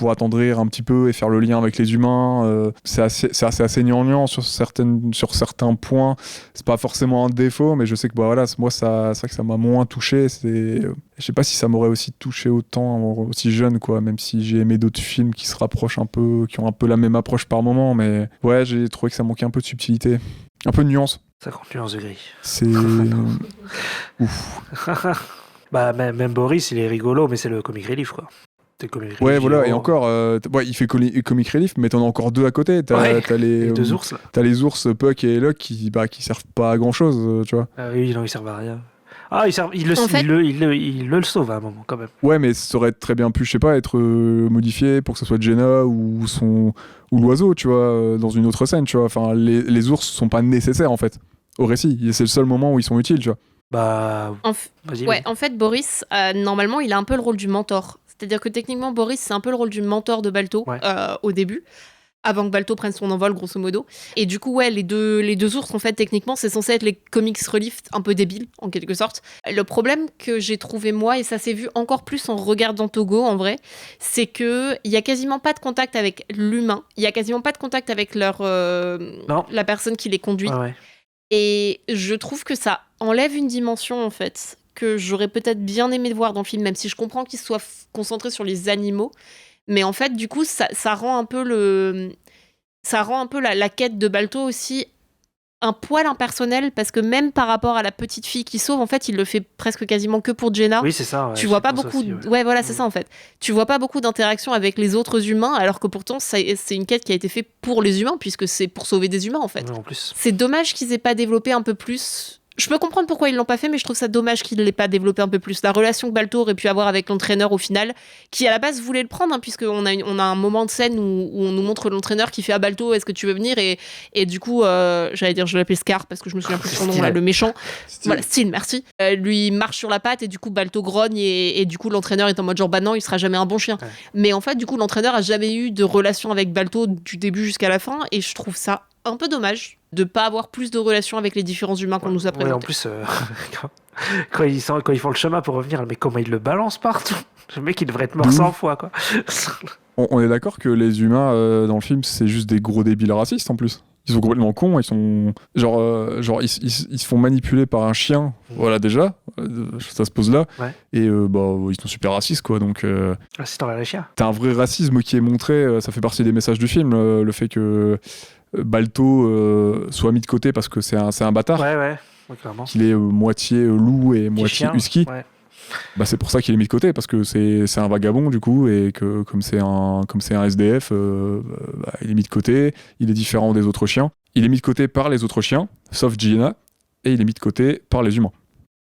attendrir un petit peu et faire le lien avec les humains. C'est assez gnangnan sur certains points. C'est pas forcément un défaut, mais je sais que moi c'est vrai que ça m'a moins touché. Je sais pas si ça m'aurait aussi touché autant aussi jeune, quoi. Même si j'ai aimé d'autres films qui se rapprochent un peu, qui ont un peu la même approche par moment, mais ouais, j'ai trouvé que ça manquait un peu de subtilité, un peu de nuance. 50 nuances de gris. C'est ouf. Bah, même Boris, il est rigolo, mais c'est le comic relief, quoi. Ouais, voilà, et encore, il fait comic relief, mais t'en as encore deux à côté. T'as les deux ours, là. T'as les ours, Puck et Luck, qui servent pas à grand-chose, tu vois. Ah oui, non, ils servent à rien. Ah, il le sauve à un moment, quand même. Ouais, mais ça aurait très bien pu, je sais pas, être modifié pour que ce soit Jenna ou l'oiseau, tu vois, dans une autre scène, tu vois. Enfin, les ours sont pas nécessaires, en fait, au récit. C'est le seul moment où ils sont utiles, tu vois. Bah, en fait, Boris, normalement, il a un peu le rôle du mentor. C'est-à-dire que techniquement, Boris, c'est un peu le rôle du mentor de Balto au début, avant que Balto prenne son envol, grosso modo. Et du coup, ouais, les deux ours, en fait, techniquement, c'est censé être les comics relief un peu débiles, en quelque sorte. Le problème que j'ai trouvé, moi, et ça s'est vu encore plus en regardant Togo, en vrai, c'est qu'il y a quasiment pas de contact avec l'humain. Il y a quasiment pas de contact avec la personne qui les conduit. Ouais. Et je trouve que ça enlève une dimension, en fait, que j'aurais peut-être bien aimé voir dans le film, même si je comprends qu'il soit concentré sur les animaux. Mais en fait, du coup, ça rend un peu la quête de Balto aussi un poil impersonnel, parce que même par rapport à la petite fille qui sauve, en fait, il le fait presque quasiment que pour Jenna. Oui, c'est ça. Ouais, tu vois pas beaucoup. Ouais, voilà, c'est ça en fait. Tu vois pas beaucoup d'interactions avec les autres humains, alors que pourtant, c'est une quête qui a été faite pour les humains, puisque c'est pour sauver des humains en fait. Ouais, en plus. C'est dommage qu'ils aient pas développé un peu plus. Je peux comprendre pourquoi ils l'ont pas fait, mais je trouve ça dommage qu'ils l'aient pas développé un peu plus. La relation que Balto aurait pu avoir avec l'entraîneur au final, qui à la base voulait le prendre, hein, puisqu'on a un moment de scène où on nous montre l'entraîneur qui fait à Balto, est-ce que tu veux venir, et du coup, j'allais dire, je l'appelle Scar parce que je me souviens plus de son nom, là, le méchant. Voilà, Steel, merci. Lui marche sur la patte et du coup Balto grogne et du coup l'entraîneur est en mode genre bah non, il sera jamais un bon chien. Ouais. Mais en fait, du coup, l'entraîneur a jamais eu de relation avec Balto du début jusqu'à la fin, et je trouve ça un peu dommage de pas avoir plus de relations avec les différents humains qu'on nous a présentés. Ouais, en plus, quand ils font le chemin pour revenir, mais comment ils le balancent partout. Le mec, il devrait être mort 100 fois, quoi. On est d'accord que les humains dans le film, c'est juste des gros débiles racistes en plus. Ils sont complètement cons, ils sont ils se font manipuler par un chien, voilà déjà, ça se pose là, ouais. Et ils sont super racistes quoi, donc. Raciste envers les chiens. T'as un vrai racisme qui est montré, ça fait partie des messages du film, le fait que Balto soit mis de côté parce que c'est un bâtard. Ouais, clairement. Qu'il est moitié loup et moitié chien, husky. Ouais. Bah c'est pour ça qu'il est mis de côté, parce que c'est un vagabond du coup, et que comme c'est un SDF, il est mis de côté, il est différent des autres chiens. Il est mis de côté par les autres chiens, sauf Gina, et il est mis de côté par les humains.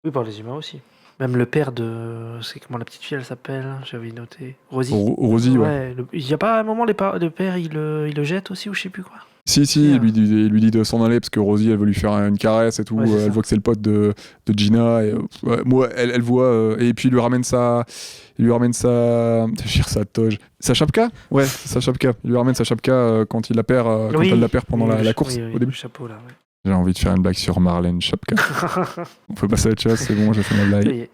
Oui, par les humains aussi. Même le père de... C'est comment la petite fille, elle s'appelle ? J'avais noté. Rosie. Rosie, ouais. Il y a pas un moment, le père, il le jette aussi, ou je sais plus quoi. Si, il lui dit de s'en aller parce que Rosie, elle veut lui faire une caresse et tout. Ouais, elle voit que c'est le pote de Gina. Et, moi, elle voit. Et puis, il lui ramène sa. Je veux dire, sa toge. Sa chapka ? Ouais, sa chapka. Il lui ramène sa chapka quand il la perd, quand elle la perd pendant la course au début. Le chapeau, là, ouais. J'ai envie de faire une blague sur Marlène Chapka. On peut passer à autre chose, c'est bon, j'ai fait ma blague.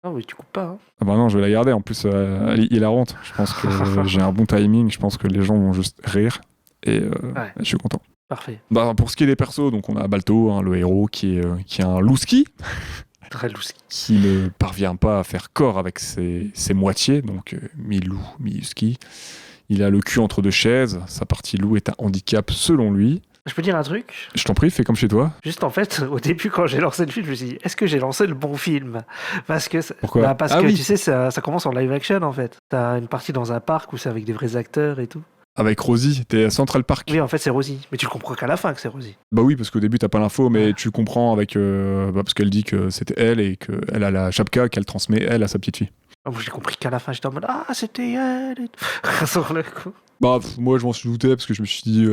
Non, mais tu coupes pas. Hein. Ah bah non, je vais la garder. En plus, elle est hilarante. Je pense que j'ai un bon timing. Je pense que les gens vont juste rire. Et je suis content. Parfait. Bah, pour ce qui est des persos, donc on a Balto, le héros, qui est un louski. Très louski. Qui ne parvient pas à faire corps avec ses moitiés, donc mi-loup, mi-husky. Il a le cul entre deux chaises. Sa partie loup est un handicap selon lui. Je peux dire un truc ? Je t'en prie, fais comme chez toi. Juste en fait, au début, quand j'ai lancé le film, je me suis dit, est-ce que j'ai lancé le bon film ? Parce que, pourquoi ? Parce que oui. Tu sais, ça commence en live action en fait. T'as une partie dans un parc où c'est avec des vrais acteurs et tout. Avec Rosie, t'es à Central Park. Oui, en fait, c'est Rosie. Mais tu le comprends qu'à la fin que c'est Rosie. Bah oui, parce qu'au début, t'as pas l'info, mais tu comprends avec parce qu'elle dit que c'était elle et qu'elle a la chapka qu'elle transmet, elle, à sa petite fille. Moi, j'ai compris qu'à la fin, j'étais en mode « Ah, c'était elle !» Sur le coup. Bah, moi, je m'en suis douté parce que je me suis dit...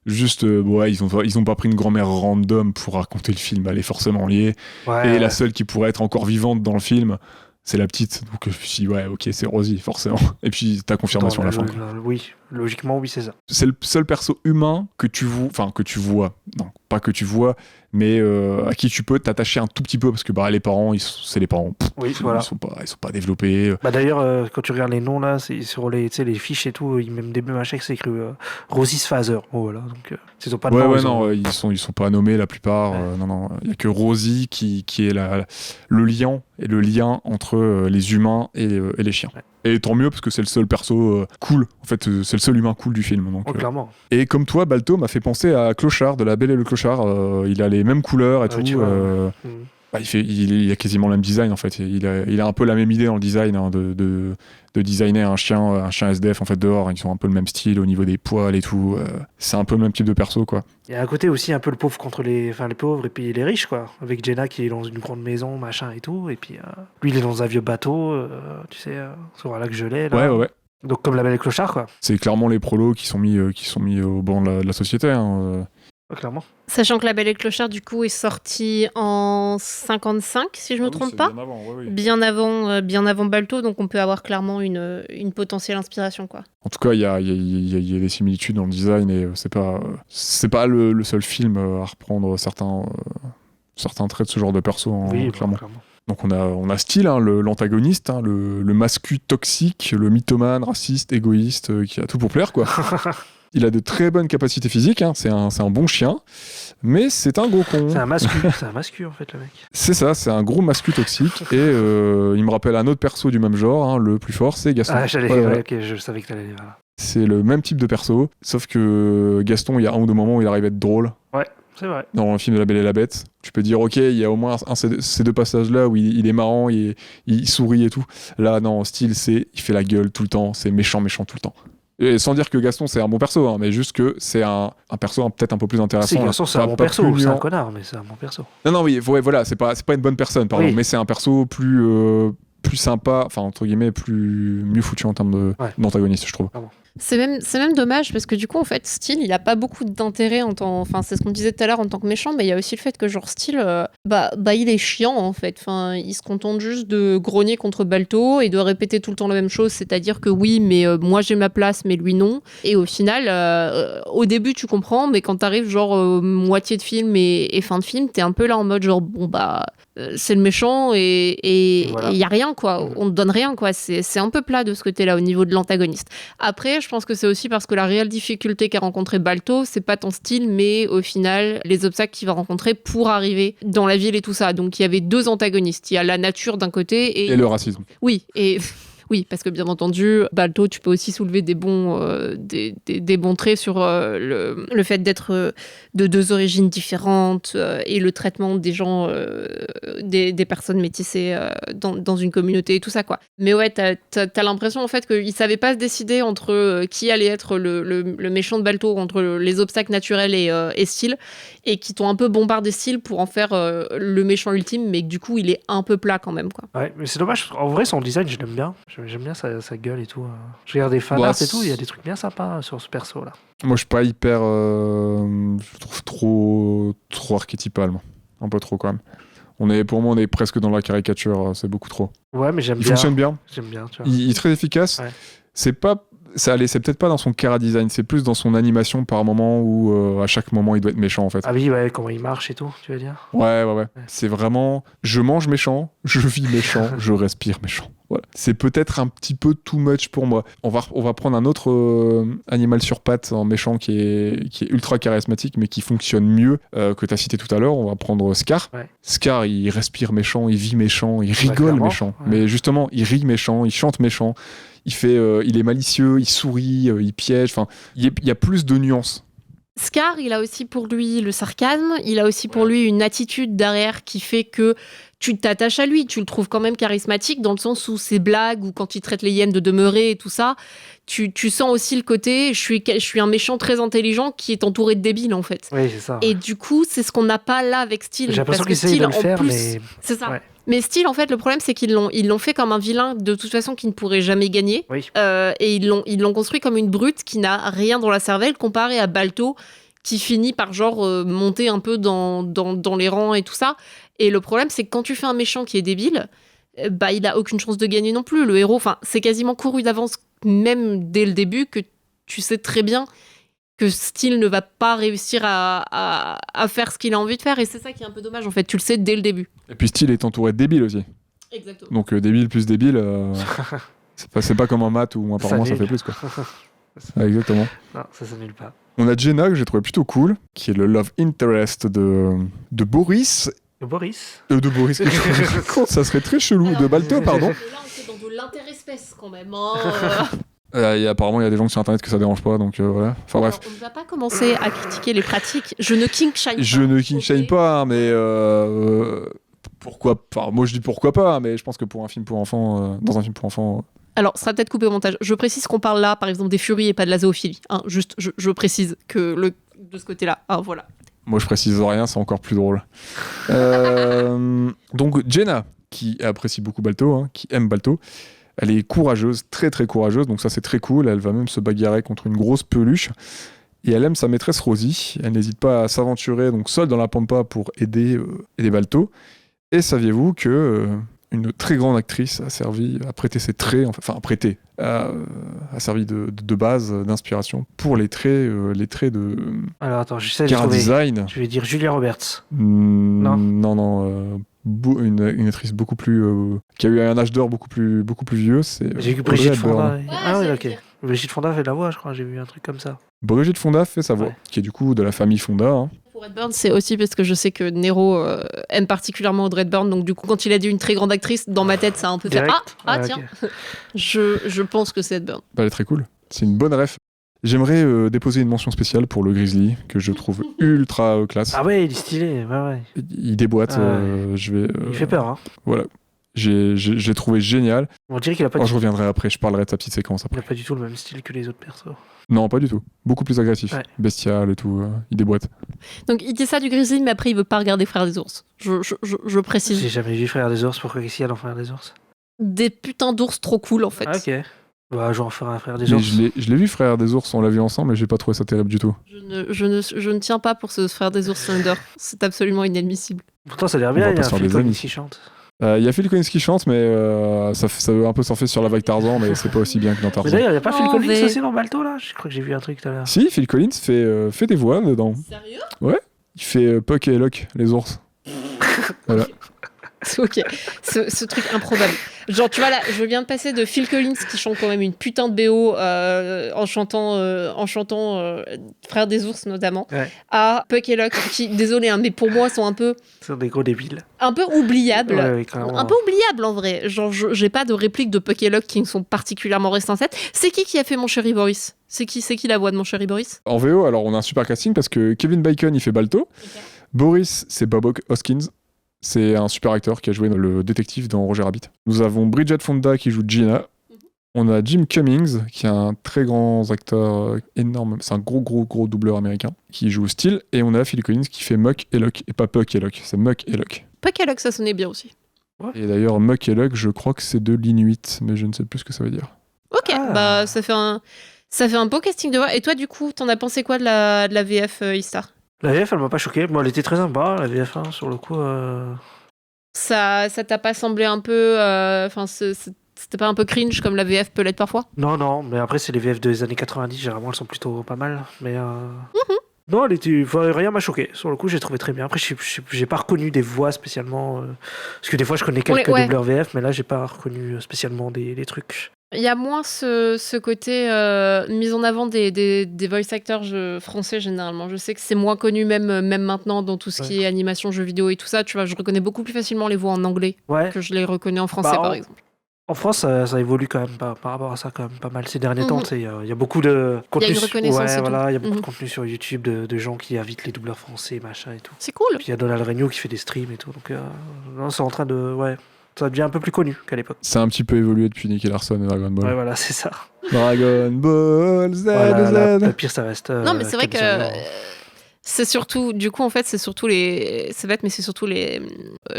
ils ont pas pris une grand-mère random pour raconter le film, elle est forcément liée. Ouais, et la seule qui pourrait être encore vivante dans le film, c'est la petite. Donc je me suis dit, ouais, ok, c'est Rosie, forcément. Et puis ta confirmation à la fin. Oui, logiquement, oui, c'est ça. C'est le seul perso humain que tu vois. Non, pas que tu vois, mais à qui tu peux t'attacher un tout petit peu, parce que les parents, c'est les parents. Oui, voilà. Ils sont pas développés. D'ailleurs, quand tu regardes les noms là, c'est sur les fiches et tout, même des machin, c'est écrit Rosie's Father. Oh, voilà, donc ils ont pas de nom. Non, ils sont pas nommés la plupart. Ouais. Non, il y a que Rosie qui est le lien entre les humains et les chiens. Ouais. Et tant mieux, parce que c'est le seul perso cool. En fait, c'est le seul humain cool du film. Donc, clairement. Et comme toi, Balto m'a fait penser à Clochard, de La Belle et le Clochard. Il a les mêmes couleurs et tout. Il a quasiment le même design, en fait. Il a un peu la même idée dans le design, hein, de designer un chien SDF, en fait, dehors. Ils ont un peu le même style au niveau des poils et tout. C'est un peu le même type de perso, quoi. Il y a un côté aussi un peu le pauvre contre les pauvres et puis les riches, quoi. Avec Jenna qui est dans une grande maison, machin et tout. Et puis lui, il est dans un vieux bateau, tu sais, sur un lac gelé. Là. Ouais. Donc comme La Belle et le Clochard, quoi. C'est clairement les prolos qui sont mis au banc de la société, hein. Clairement. Sachant que La Belle et le Clochard, du coup, est sorti en 55, si je ne me trompe pas. Bien avant Balto, donc on peut avoir clairement une potentielle inspiration, quoi. En tout cas, il y a des similitudes dans le design, et c'est pas le seul film à reprendre certains traits de ce genre de perso, hein, oui, clairement. Donc on a Steel, hein, l'antagoniste, hein, le mascu toxique, le mythomane, raciste, égoïste, qui a tout pour plaire, quoi. Il a de très bonnes capacités physiques, hein. C'est un bon chien, mais c'est un gros con. C'est un mascu en fait, le mec. C'est ça, c'est un gros mascu toxique. Et il me rappelle un autre perso du même genre, hein, le plus fort, c'est Gaston. Ah, Voilà. ok, je savais que t'allais aller là. C'est le même type de perso, sauf que Gaston, il y a un ou deux moments où il arrive à être drôle. Ouais, c'est vrai. Dans le film de La Belle et la Bête, tu peux dire, ok, il y a au moins ces deux passages-là où il est marrant, il sourit et tout. Là, non, style, il fait la gueule tout le temps, c'est méchant tout le temps. Et sans dire que Gaston c'est un bon perso, hein, mais juste que c'est un perso peut-être un peu plus intéressant. Si, Gaston c'est un bon perso, c'est un connard, mais c'est un bon perso. Non, oui, voilà, c'est pas une bonne personne, pardon, mais c'est un perso plus sympa, enfin entre guillemets, mieux foutu en termes d'antagoniste, je trouve. Ah bon. C'est même dommage parce que du coup en fait Steel il a pas beaucoup d'intérêt enfin c'est ce qu'on disait tout à l'heure en tant que méchant, mais il y a aussi le fait que genre Steel il est chiant en fait, enfin il se contente juste de grogner contre Balto et de répéter tout le temps la même chose, c'est-à-dire que oui mais moi j'ai ma place mais lui non, et au final au début tu comprends, mais quand t'arrives genre moitié de film et fin de film t'es un peu là en mode genre bon c'est le méchant et voilà. y a rien quoi, on te donne rien quoi, c'est un peu plat de ce côté là au niveau de l'antagoniste. Après je pense que c'est aussi parce que la réelle difficulté qu'a rencontré Balto, c'est pas ton style, mais au final, les obstacles qu'il va rencontrer pour arriver dans la ville et tout ça. Donc il y avait deux antagonistes. Il y a la nature d'un côté et le racisme. Oui, et... Oui, parce que bien entendu, Balto, tu peux aussi soulever des bons traits sur le fait d'être de deux origines différentes et le traitement des gens, des personnes métissées dans une communauté et tout ça, quoi. Mais ouais, t'as l'impression en fait qu'ils savaient pas se décider entre qui allait être le méchant de Balto, entre les obstacles naturels et Steel, et qui t'ont un peu bombardé Steel pour en faire le méchant ultime, mais que du coup, il est un peu plat quand même, quoi. Ouais, mais c'est dommage. En vrai, son design, je l'aime bien. J'aime bien sa gueule et tout. Je regarde des fanarts et tout, il y a des trucs bien sympas sur ce perso là. Moi je suis pas hyper je trouve trop archétypal, moi. Un peu trop quand même. Pour moi on est presque dans la caricature, c'est beaucoup trop. Ouais, mais j'aime bien. Il fonctionne bien. J'aime bien, tu vois. Il est très efficace. Ouais. C'est peut-être pas dans son chara design, c'est plus dans son animation par moment où à chaque moment il doit être méchant en fait. Ah oui, ouais, comment il marche et tout, tu veux dire. Ouais. C'est vraiment, je mange méchant, je vis méchant, je respire méchant. Voilà. C'est peut-être un petit peu too much pour moi. On va prendre un autre animal sur pattes en méchant qui est ultra charismatique mais qui fonctionne mieux que tu as cité tout à l'heure. On va prendre Scar. Ouais. Scar, il respire méchant, il vit méchant, il rigole méchant. Ouais. Mais justement, il rit méchant, il chante méchant. Il est malicieux, il sourit, il piège. Enfin, il y a plus de nuances. Scar, il a aussi pour lui le sarcasme, il a aussi pour lui une attitude derrière qui fait que tu t'attaches à lui, tu le trouves quand même charismatique dans le sens où ses blagues ou quand il traite les hyènes de demeurer et tout ça, tu sens aussi le côté je suis un méchant très intelligent qui est entouré de débiles en fait. Oui, c'est ça. Et du coup, c'est ce qu'on n'a pas là avec Steel. J'ai l'impression qu'ils essayent de le faire, mais... C'est ça. Ouais. Mais Steel, en fait, le problème, c'est qu'ils l'ont fait comme un vilain de toute façon qui ne pourrait jamais gagner. Oui. Et ils l'ont construit comme une brute qui n'a rien dans la cervelle comparé à Balto qui finit par genre monter un peu dans les rangs et tout ça. Et le problème, c'est que quand tu fais un méchant qui est débile, il a aucune chance de gagner non plus. Le héros, c'est quasiment couru d'avance, même dès le début, que tu sais très bien que Steel ne va pas réussir à faire ce qu'il a envie de faire, et c'est ça qui est un peu dommage en fait, tu le sais dès le début. Et puis Steel est entouré de débiles aussi. Exactement. Donc débile plus débile, c'est pas comme un maths où apparemment ça fait plus quoi. Exactement. Non, ça s'annule pas. On a Jenna que j'ai trouvé plutôt cool, qui est le love interest de Boris. De Boris. De Boris. Ça serait très chelou. Alors, de Balto, pardon. Là on fait dans de l'interespèce quand même. Apparemment, il y a des gens sur Internet que ça dérange pas, donc voilà. Enfin bref. On ne va pas commencer à critiquer les pratiques. Je ne king-shine pas. Je ne king-shine pas, mais pourquoi. Enfin, moi je dis pourquoi pas, mais je pense que pour un film pour enfants, dans un film pour enfants. Alors, ça sera peut-être coupé au montage. Je précise qu'on parle là, par exemple, des furies et pas de la zoophilie. Hein, juste, je précise que de ce côté-là. Ah, voilà. Moi, je précise rien, c'est encore plus drôle. Donc, Jenna, qui apprécie beaucoup Balto, qui aime Balto. Elle est courageuse, très très courageuse, donc ça c'est très cool. Elle va même se bagarrer contre une grosse peluche. Et elle aime sa maîtresse Rosie. Elle n'hésite pas à s'aventurer donc seule dans la pampa pour aider Balto. Et saviez-vous que une très grande actrice a prêté ses traits, a servi de base d'inspiration pour les traits de. Alors attends, j'essaie de trouver. Design. Je vais dire Julia Roberts. Non. une actrice beaucoup plus qui a eu un âge d'or beaucoup plus vieux. C'est J'ai vu Audrey Brigitte Hepburn. Fonda. Ouais, Ah oui, j'allais ok. dire. Brigitte Fonda fait de la voix, je crois. J'ai vu un truc comme ça. Brigitte Fonda fait sa voix, Ouais. qui est du coup de la famille Fonda. Hein. Pour Hepburn, c'est aussi parce que je sais que Nero aime particulièrement Audrey Hepburn, donc du coup, quand il a dit une très grande actrice, dans ma tête, ça a un peu fait Direct. ah Ouais, tiens, ok. je pense que c'est Hepburn. Bah, elle est très cool. C'est une bonne ref. J'aimerais déposer une mention spéciale pour le Grizzly, que je trouve ultra classe. Ah ouais, il est stylé. Ouais. Il déboîte. Ah ouais. Je vais. Il fait peur, hein. Voilà. J'ai trouvé génial. On dirait qu'il a pas, Je reviendrai après. Je parlerai de sa petite séquence il après. a pas du tout le même style que les autres persos. Non, pas du tout. Beaucoup plus agressif. Ouais. Bestial et tout. Il déboîte. Donc il dit ça du Grizzly, mais après il veut pas regarder Frères des ours. Je précise. J'ai jamais vu Frères des ours. Pourquoi qu'est-ce qu'il y a dans Frères des ours? Des putains d'ours trop cool en fait. Ah, ok. Bah, je vais en faire un Frère des Mais ours. je l'ai vu, Frère des ours, on l'a vu ensemble, mais j'ai pas trouvé ça terrible du tout. Je ne tiens pas pour ce Frères des ours Slender. C'est absolument inadmissible. Pourtant, ça a l'air On bien. va Il y pas a se un faire Phil des Collins amis. qui chante. Il y a Phil Collins qui chante, mais ça veut un peu surfer sur la vague Tarzan, mais c'est pas aussi bien que dans Mais Tarzan. d'ailleurs, il n'y a pas Phil Oh, Collins mais- aussi dans Balto là? Je crois que j'ai vu un truc tout à l'heure. Si, Phil Collins fait des voix dedans. Sérieux? Il fait Puck et Locke, les ours. Voilà. Ok, ce truc improbable. Genre, tu vois là, je viens de passer de Phil Collins qui chante quand même une putain de BO en chantant Frères des ours notamment, Ouais. à Puck et Locke qui, désolé, hein, mais pour moi sont un peu C'est des gros débiles. oubliables. Ouais, clairement. Un peu oubliables en vrai. Genre, j'ai pas de répliques de Puck et Locke qui me sont particulièrement restées en tête. C'est qui a fait Mon Chéri Boris? C'est qui la voix de Mon Chéri Boris? En VO, alors on a un super casting parce que Kevin Bacon, il fait Balto. Boris, c'est Bob Hoskins. C'est un super acteur qui a joué le détective dans Roger Rabbit. Nous avons Bridget Fonda qui joue Gina. On a Jim Cummings, qui est un très grand acteur énorme. C'est un gros doubleur américain qui joue Steel. Et on a Phil Collins qui fait Muck et Locke. Et pas Puck et Locke, c'est Muck et Locke. Puck et Locke, ça sonnait bien aussi. Et d'ailleurs, Muck et Locke, je crois que c'est de l'Inuit, mais je ne sais plus ce que ça veut dire. Ok, Ah. bah ça fait un beau casting de voix. Et toi, du coup, t'en as pensé quoi de la VF Istar? La VF, elle m'a pas choqué. Moi, elle était très sympa, la VF, hein, sur le coup. Ça t'a pas semblé un peu. Enfin, c'était pas un peu cringe comme la VF peut l'être parfois? Non, mais après, c'est les VF des années 90, généralement, elles sont plutôt pas mal. Mais. Non, elle était. Enfin, rien m'a choqué. Sur le coup, j'ai trouvé très bien. Après, j'ai pas reconnu des voix spécialement. Parce que des fois, je connais quelques Ouais. doubleurs VF, mais là, j'ai pas reconnu spécialement des trucs. Il y a moins ce côté mise en avant des voice actors français généralement. Je sais que c'est moins connu même maintenant dans tout ce qui est animation, jeux vidéo et tout ça. Tu vois, je reconnais beaucoup plus facilement les voix en anglais Ouais. que je les reconnais en français Bah, par exemple. En France, ça évolue quand même par rapport à ça, quand même pas mal ces derniers temps. Mhm. tu sais, il y a beaucoup de contenu. une reconnaissance et tout. voilà, il y a beaucoup Mhm. de contenu sur YouTube de gens qui invitent les doubleurs français, machin et tout. C'est cool. Puis il y a Donald Renew qui fait des streams et tout. Donc, non, c'est en train de. Ouais, ça devient un peu plus connu qu'à l'époque. C'est un petit peu évolué depuis Nicky Larson et Dragon Ball. Ouais, voilà, c'est ça. Dragon Ball Z, Voilà, Z. le pire, ça reste. Non, mais c'est vrai que Captain Marvel. c'est surtout, du coup, en fait, c'est surtout les. C'est bête, mais c'est surtout les.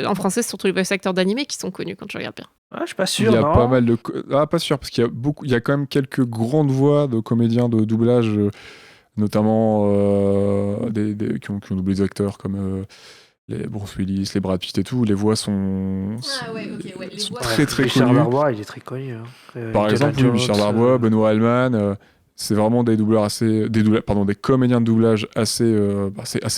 En français, c'est surtout les voice acteurs d'animé qui sont connus quand tu regardes bien. Ouais, je suis pas Il sûr. y a non. pas mal de. Pas sûr, parce qu'il y a beaucoup. Il y a quand même quelques grandes voix de comédiens de doublage, notamment qui ont doublé des acteurs comme les Bruce Willis, les Brad Pitt et tout. Les voix sont. Sont très Richard connus. Darbois, il est très connu. Hein. Par Indiana exemple, Jones, Richard Darbois, Benoît Hallman. C'est vraiment des doubleurs assez. Des comédiens de doublage assez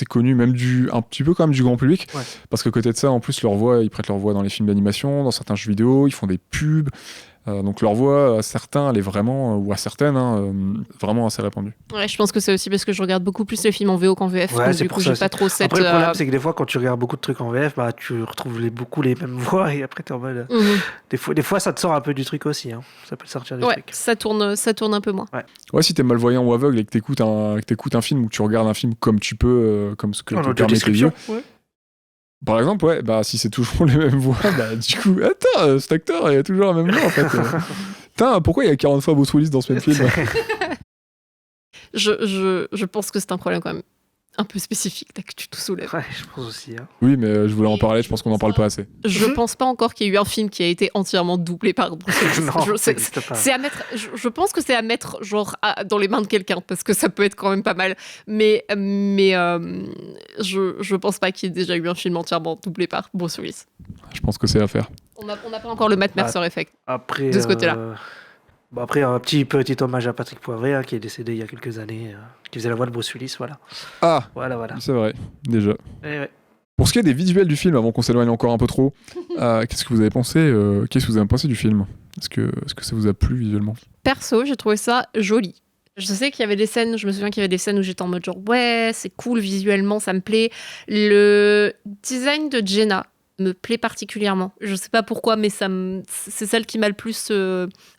connus, même un petit peu quand même du grand public. Ouais. Parce que côté de ça, en plus, ils prêtent leur voix dans les films d'animation, dans certains jeux vidéo, ils font des pubs. Donc leur voix, à certains, elle est vraiment, ou à certaines, vraiment assez répandue. Ouais, je pense que c'est aussi parce que je regarde beaucoup plus les films en VO qu'en VF. Ouais, donc c'est du pour coup, ça, j'ai pas trop cette. Après, le problème, c'est que des fois, quand tu regardes beaucoup de trucs en VF, bah, tu retrouves beaucoup les mêmes voix et après, t'es en mode. Mhm. Des fois, ça te sort un peu du truc aussi. Hein. Ça peut te sortir du Ouais, truc. ça tourne un peu moins. Ouais, si t'es malvoyant ou aveugle et que t'écoutes un film ou que tu regardes un film comme tu peux, comme ce que En te permet tes audio-description. yeux. Ouais. Par exemple, ouais, bah si c'est toujours les mêmes voix, bah du coup, attends, cet acteur, il a toujours la même voix en fait. Putain, pourquoi il y a 40 fois Bruce Willis dans ce même film? Je pense que c'est un problème quand même un peu spécifique là, que tu te soulèves. Ouais, je pense aussi. Hein. Oui, mais je voulais en parler, je pense qu'on en parle pas assez. Je pense pas encore qu'il y ait eu un film qui a été entièrement doublé par Bruce Willis. Non, ça c'est n'existe pas. c'est à mettre. Je pense que c'est à mettre genre dans les mains de quelqu'un parce que ça peut être quand même pas mal. Mais je pense pas qu'il y ait déjà eu un film entièrement doublé par Bruce Willis. Je pense que c'est à faire. On n'a pas encore le Matt Mercer effect. Après, De ce côté-là. Bon, après, un petit hommage à Patrick Poivret, hein, qui est décédé il y a quelques années, qui faisait la voix de Bruce Willis, voilà. Ah, Voilà. c'est vrai, déjà. Eh ouais. Pour ce qui est des visuels du film, avant qu'on s'éloigne encore un peu trop, qu'est-ce que vous avez pensé du film ? Est-ce que ça vous a plu visuellement ? Perso, j'ai trouvé ça joli. Je sais qu'il y avait des scènes, je me souviens qu'il y avait des scènes où j'étais en mode genre ouais, c'est cool visuellement, ça me plaît. Le design de Jenna me plaît particulièrement. Je sais pas pourquoi, mais c'est celle qui m'a le plus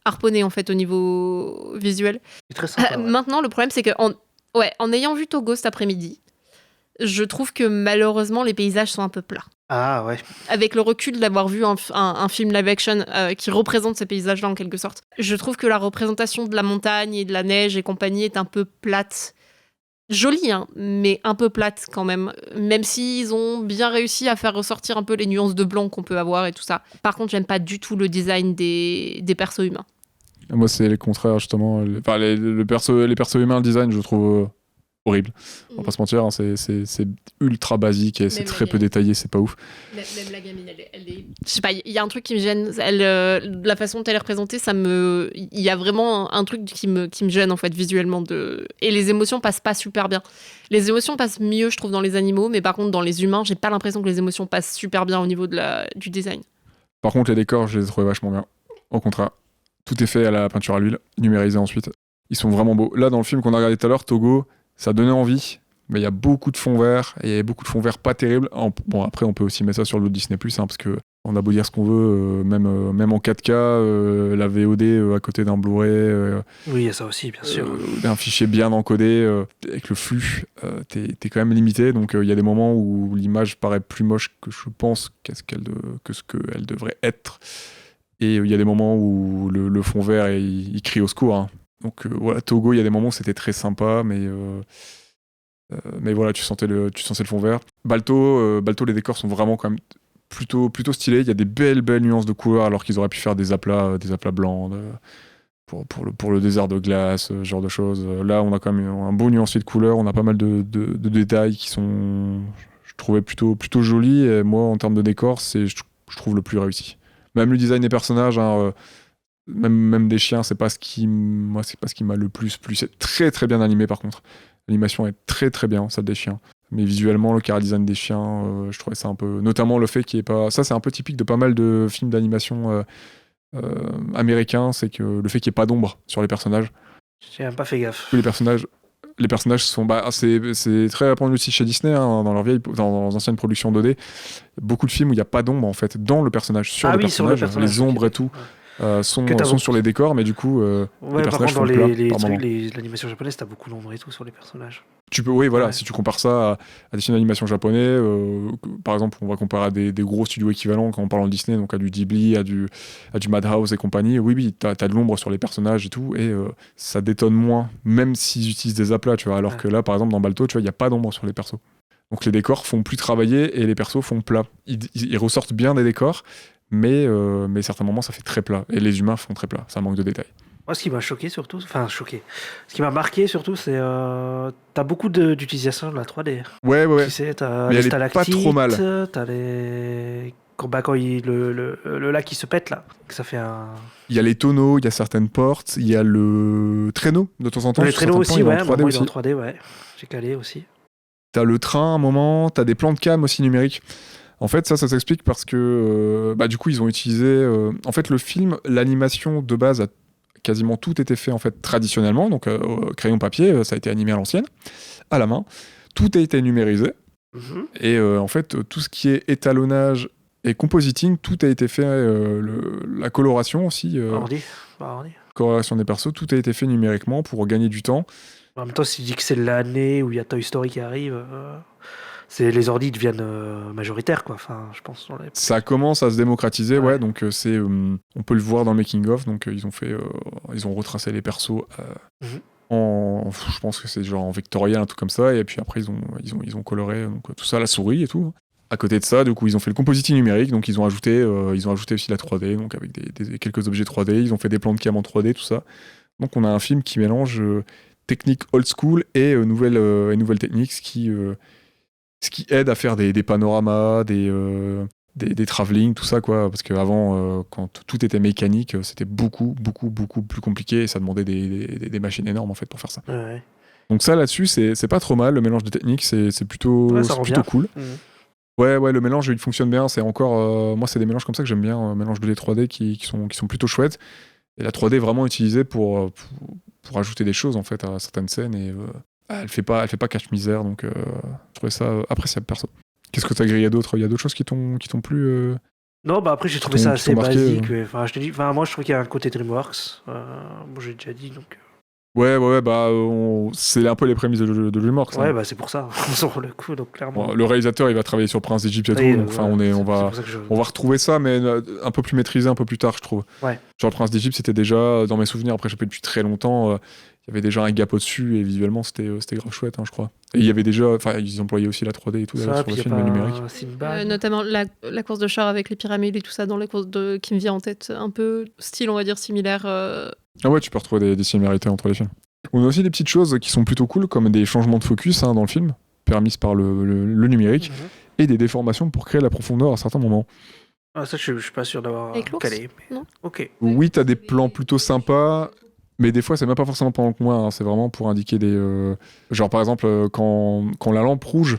harponné en fait au niveau visuel. C'est très sympa. Ouais. Maintenant, le problème c'est que en ayant vu Togo cet après-midi, je trouve que malheureusement les paysages sont un peu plats. Ah ouais. Avec le recul d'avoir vu un film live action qui représente ces paysages-là en quelque sorte, je trouve que la représentation de la montagne et de la neige et compagnie est un peu plate. Jolie, hein, mais un peu plate quand même. Même s'ils ont bien réussi à faire ressortir un peu les nuances de blanc qu'on peut avoir et tout ça. Par contre, j'aime pas du tout le design des persos humains. Moi, c'est le contraire, justement. Les persos humains, le design, je trouve horrible. On va pas se mentir, hein, c'est ultra basique et c'est très peu détaillé, c'est pas ouf. Même la gamine, elle est... Je sais pas, il y a un truc qui me gêne. La façon dont elle est représentée, il y a vraiment un truc qui me gêne, en fait, visuellement. Et les émotions passent pas super bien. Les émotions passent mieux, je trouve, dans les animaux, mais par contre, dans les humains, j'ai pas l'impression que les émotions passent super bien au niveau du design. Par contre, les décors, je les ai trouvés vachement bien. Au contraire, tout est fait à la peinture à l'huile, numérisé ensuite. Ils sont vraiment beaux. Là, dans le film qu'on a regardé tout à l'heure, Togo, ça donnait envie, mais il y a beaucoup de fonds verts, et beaucoup de fonds verts pas terribles. Bon, après, on peut aussi mettre ça sur le Disney+, hein, parce que on a beau dire ce qu'on veut, même en 4K, la VOD à côté d'un Blu-ray... oui, il y a ça aussi, bien sûr. Un fichier bien encodé, avec le flux, t'es quand même limité, donc il y a des moments où l'image paraît plus moche que je pense que ce qu'elle devrait être. Et il y a des moments où le fond vert, il crie au secours, hein. Donc voilà, Togo, il y a des moments où c'était très sympa, mais voilà, tu sentais le fond vert. Balto, les décors sont vraiment quand même plutôt stylés. Il y a des belles nuances de couleurs, alors qu'ils auraient pu faire des aplats blancs pour le désert de glace, ce genre de choses. Là, on a quand même un beau nuancier de couleurs, on a pas mal de détails qui sont, je trouvais, plutôt jolis. Et moi, en termes de décor, je trouve le plus réussi. Même le design des personnages, hein, même des chiens, c'est pas ce qui m'a le plus plu. C'est très très bien animé par contre. L'animation est très très bien, celle des chiens. Mais visuellement, le chara-design des chiens, je trouvais ça un peu... Notamment le fait qu'il n'y ait pas... Ça, c'est un peu typique de pas mal de films d'animation américains, c'est que le fait qu'il n'y ait pas d'ombre sur les personnages. J'ai même pas fait gaffe. Les personnages sont... c'est très répandu aussi chez Disney, hein, dans leurs anciennes productions 2D. Beaucoup de films où il n'y a pas d'ombre, en fait, dans le personnage, sur le personnage, les ombres et tout. Sont sur les décors, mais du coup, les personnages par contre, font plat. l'animation japonaise, t'as beaucoup d'ombre et tout sur les personnages. Si tu compares ça à des films d'animation japonais, par exemple, on va comparer à des gros studios équivalents quand on parle en Disney, donc à du Ghibli, à du Madhouse et compagnie. Oui, t'as de l'ombre sur les personnages et tout, et ça détonne moins, même s'ils utilisent des aplats, tu vois. Alors que là, par exemple, dans Balto, tu vois, il n'y a pas d'ombre sur les persos. Donc les décors font plus travailler et les persos font plat. Ils ressortent bien des décors, mais à certains moments ça fait très plat et les humains font très plat, ça manque de détails. Moi, ce qui m'a choqué surtout, ce qui m'a marqué surtout, c'est t'as beaucoup d'utilisation de la 3D. Ouais. Tu sais, t'as mais les elle est pas trop mal. T'as les quand le lac qui se pète là, que ça fait un. Il y a les tonneaux, il y a certaines portes, il y a le traîneau de temps en temps. Les traîneaux aussi, ouais. Moi, en 3D, ouais. J'ai calé aussi. T'as le train à un moment, t'as des plans de cam aussi numériques. En fait, ça s'explique parce que du coup, ils ont utilisé... en fait, le film, l'animation de base a quasiment tout été fait en fait traditionnellement, donc crayon papier, ça a été animé à l'ancienne, à la main. Tout a été numérisé. Et en fait, tout ce qui est étalonnage et compositing, tout a été fait, la coloration aussi. Ordi. Coloration des persos, tout a été fait numériquement pour gagner du temps. En même temps, si tu dis que c'est l'année où il y a Toy Story qui arrive... les ordis deviennent majoritaires, quoi. Enfin, je pense. Ça commence à se démocratiser, ouais. Donc on peut le voir dans le making of. Donc ils ont retracé les persos je pense que c'est genre en vectoriel, un truc comme ça. Et puis après ils ont coloré donc tout ça à la souris et tout. À côté de ça, du coup, ils ont fait le compositing numérique. Donc ils ont ajouté aussi la 3D, donc avec quelques objets 3D. Ils ont fait des plans de cam en 3D, tout ça. Donc on a un film qui mélange technique old school et nouvelles techniques, ce qui aide à faire des panoramas, des travelling, tout ça, quoi. Parce qu'avant, quand tout était mécanique, c'était beaucoup plus compliqué et ça demandait des machines énormes, en fait, pour faire ça. Ouais. Donc ça, là-dessus, c'est pas trop mal. Le mélange de techniques, c'est plutôt cool. Ouais, le mélange il fonctionne bien. C'est encore, moi, c'est des mélanges comme ça que j'aime bien, mélange 2D 3D qui sont plutôt chouettes. Et la 3D est vraiment utilisée pour ajouter des choses en fait à certaines scènes et elle fait pas cache-misère, donc je trouvais ça appréciable perso. Qu'est-ce que t'as grillé d'autre? Il y a d'autres choses qui t'ont plu Non, bah après j'ai trouvé qui ça t'ont assez marqué, basique. Enfin, je te dis, moi je trouve qu'il y a un côté DreamWorks. Bon, j'ai déjà dit donc. Ouais, bah c'est un peu les prémices de DreamWorks. Ouais, hein. bah c'est pour ça, sur le coup, donc clairement. Bon, le réalisateur il va travailler sur Prince d'Égypte et Oui, tout, donc enfin on va retrouver ça, mais un peu plus maîtrisé un peu plus tard, je trouve. Ouais. Genre le Prince d'Égypte c'était déjà dans mes souvenirs, après j'ai pas depuis très longtemps, il y avait déjà un gap au-dessus et visuellement c'était grave chouette, hein, je crois. Et il y avait déjà, enfin ils employaient aussi la 3D et tout d'ailleurs, sur le film numérique. Notamment la course de char avec les pyramides et tout ça dans les courses qui me vient en tête, un peu style on va dire similaire. Ah ouais, tu peux retrouver des similarités entre les films. On a aussi des petites choses qui sont plutôt cool, comme des changements de focus dans le film, permises par le numérique, et des déformations pour créer la profondeur à certains moments. Ah, ça, je suis pas sûr d'avoir calé. Non. Ok. Oui, t'as des plans plutôt sympas, mais des fois, c'est même pas forcément pendant le coin, hein, c'est vraiment pour indiquer des... Genre, par exemple, quand la lampe rouge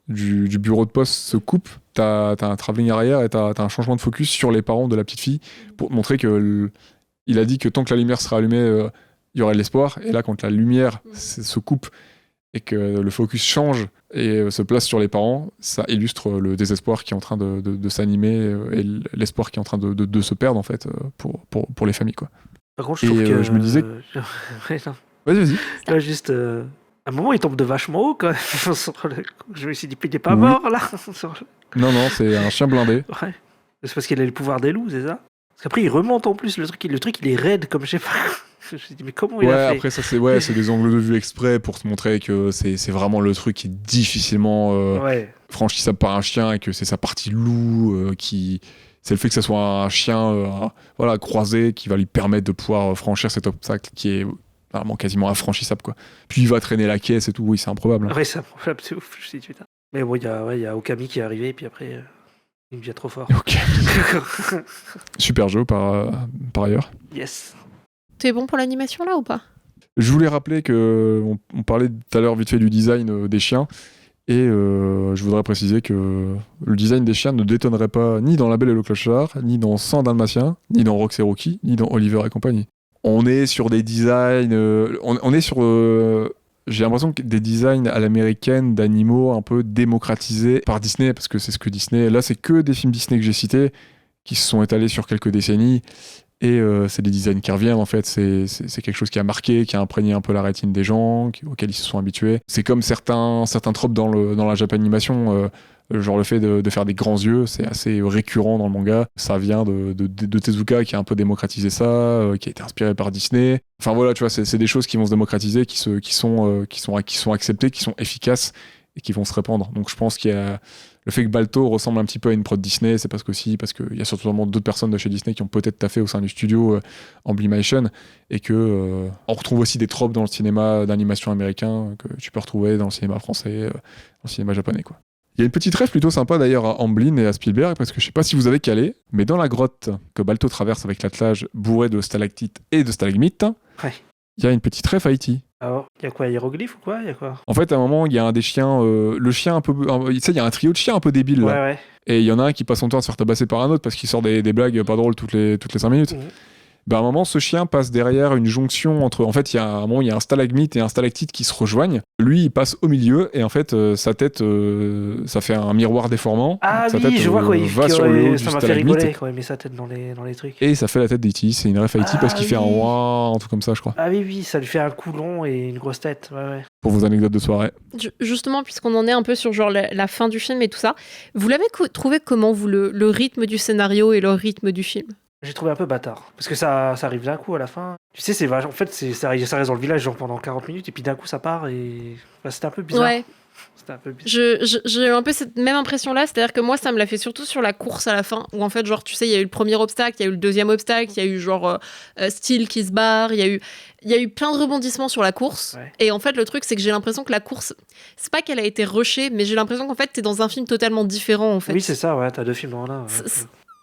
du bureau de poste se coupe, t'as un travelling arrière et t'as un changement de focus sur les parents de la petite fille, pour te montrer que... Il a dit que tant que la lumière sera allumée... il y aurait de l'espoir, et là quand la lumière se coupe et que le focus change et se place sur les parents, ça illustre le désespoir qui est en train de s'animer et l'espoir qui est en train de se perdre en fait pour les familles, quoi. Par contre, je trouve que je me disais vas-y. Là, juste à un moment il tombe de vachement haut quand même. Je me suis dit il est pas mort là. Non, c'est un chien blindé. Ouais. C'est parce qu'il a le pouvoir des loups, c'est ça? Parce qu'après il remonte en plus, le truc il est raide comme je sais pas. Je me suis dit mais comment il a fait? Après ça c'est des angles de vue exprès pour te montrer que c'est vraiment le truc qui est difficilement franchissable par un chien et que c'est sa partie loup qui... C'est le fait que ça soit un chien croisé qui va lui permettre de pouvoir franchir cet obstacle qui est vraiment quasiment infranchissable, quoi. Puis il va traîner la caisse et tout, oui c'est improbable. Hein. Ouais, c'est improbable, c'est ouf, je me suis dit putain. Mais bon, il y a Okami qui est arrivé et puis après il devient trop fort. Ok. Super jeu par ailleurs. Yes. T'es bon pour l'animation là ou pas? Je voulais rappeler qu'on parlait tout à l'heure vite fait du design des chiens et je voudrais préciser que le design des chiens ne détonnerait pas ni dans La Belle et le Clochard, ni dans 100 Dalmatiens, ni dans Rox et Rookie, ni dans Oliver et compagnie. On est sur des designs... on est sur... j'ai l'impression que des designs à l'américaine d'animaux un peu démocratisés par Disney, parce que c'est ce que Disney... Là, c'est que des films Disney que j'ai cités, qui se sont étalés sur quelques décennies. Et c'est des designs qui reviennent en fait, c'est quelque chose qui a marqué, qui a imprégné un peu la rétine des gens, auxquels ils se sont habitués. C'est comme certains tropes dans la Japanimation, genre le fait de faire des grands yeux, c'est assez récurrent dans le manga. Ça vient de Tezuka qui a un peu démocratisé ça, qui a été inspiré par Disney. Enfin voilà, tu vois, c'est des choses qui vont se démocratiser, qui sont acceptées, qui sont efficaces et qui vont se répandre. Donc je pense qu'il y a le fait que Balto ressemble un petit peu à une prod Disney, c'est parce qu'il y a surtout d'autres personnes de chez Disney qui ont peut-être taffé au sein du studio en Blimation, et que on retrouve aussi des tropes dans le cinéma d'animation américain que tu peux retrouver dans le cinéma français, dans le cinéma japonais, quoi. Il y a une petite rêve plutôt sympa d'ailleurs à Amblin et à Spielberg, parce que je sais pas si vous avez calé, mais dans la grotte que Balto traverse avec l'attelage bourré de stalactites et de stalagmites, il y a une petite rêve à E.T. Alors, il y a quoi, hiéroglyphe ou quoi? Il y a quoi? En fait, à un moment, il y a un des chiens, le chien un peu... Tu sais, il y a un trio de chiens un peu débiles, là. Ouais. Et il y en a un qui passe son temps à se faire tabasser par un autre parce qu'il sort des blagues pas drôles toutes les 5 minutes. À un moment, ce chien passe derrière une jonction entre... En fait, il y a un stalagmite et un stalactite qui se rejoignent. Lui, il passe au milieu et en fait, sa tête, ça fait un miroir déformant. Ah sa oui, tête, je vois quoi. va sur le haut du ça m'a fait stalagmite. rigoler quand il met sa tête dans les trucs. Et ça fait la tête d'E.T. C'est une ref à E.T. parce qu'il fait un ouah, un truc comme ça, je crois. Ah oui, ça lui fait un cou long et une grosse tête. Ouais. Pour vos anecdotes de soirée. Justement, puisqu'on en est un peu sur genre la fin du film et tout ça, vous l'avez trouvé comment, vous, le rythme du scénario et le rythme du film? J'ai trouvé un peu bâtard. Parce que ça arrive d'un coup à la fin. Tu sais, en fait, ça reste dans le village genre pendant 40 minutes et puis d'un coup ça part et... Enfin, c'était un peu bizarre. Ouais. C'était un peu bizarre. J'ai eu un peu cette même impression-là, c'est-à-dire que moi, ça me l'a fait surtout sur la course à la fin, où en fait, genre, tu sais, il y a eu le premier obstacle, il y a eu le deuxième obstacle, il y a eu genre Steel qui se barre, il y a eu plein de rebondissements sur la course. Ouais. Et en fait, le truc, c'est que j'ai l'impression que la course, c'est pas qu'elle a été rushée, mais j'ai l'impression qu'en fait, t'es dans un film totalement différent, en fait. Oui, c'est ça, ouais, t'as deux films dans l'un. Ouais.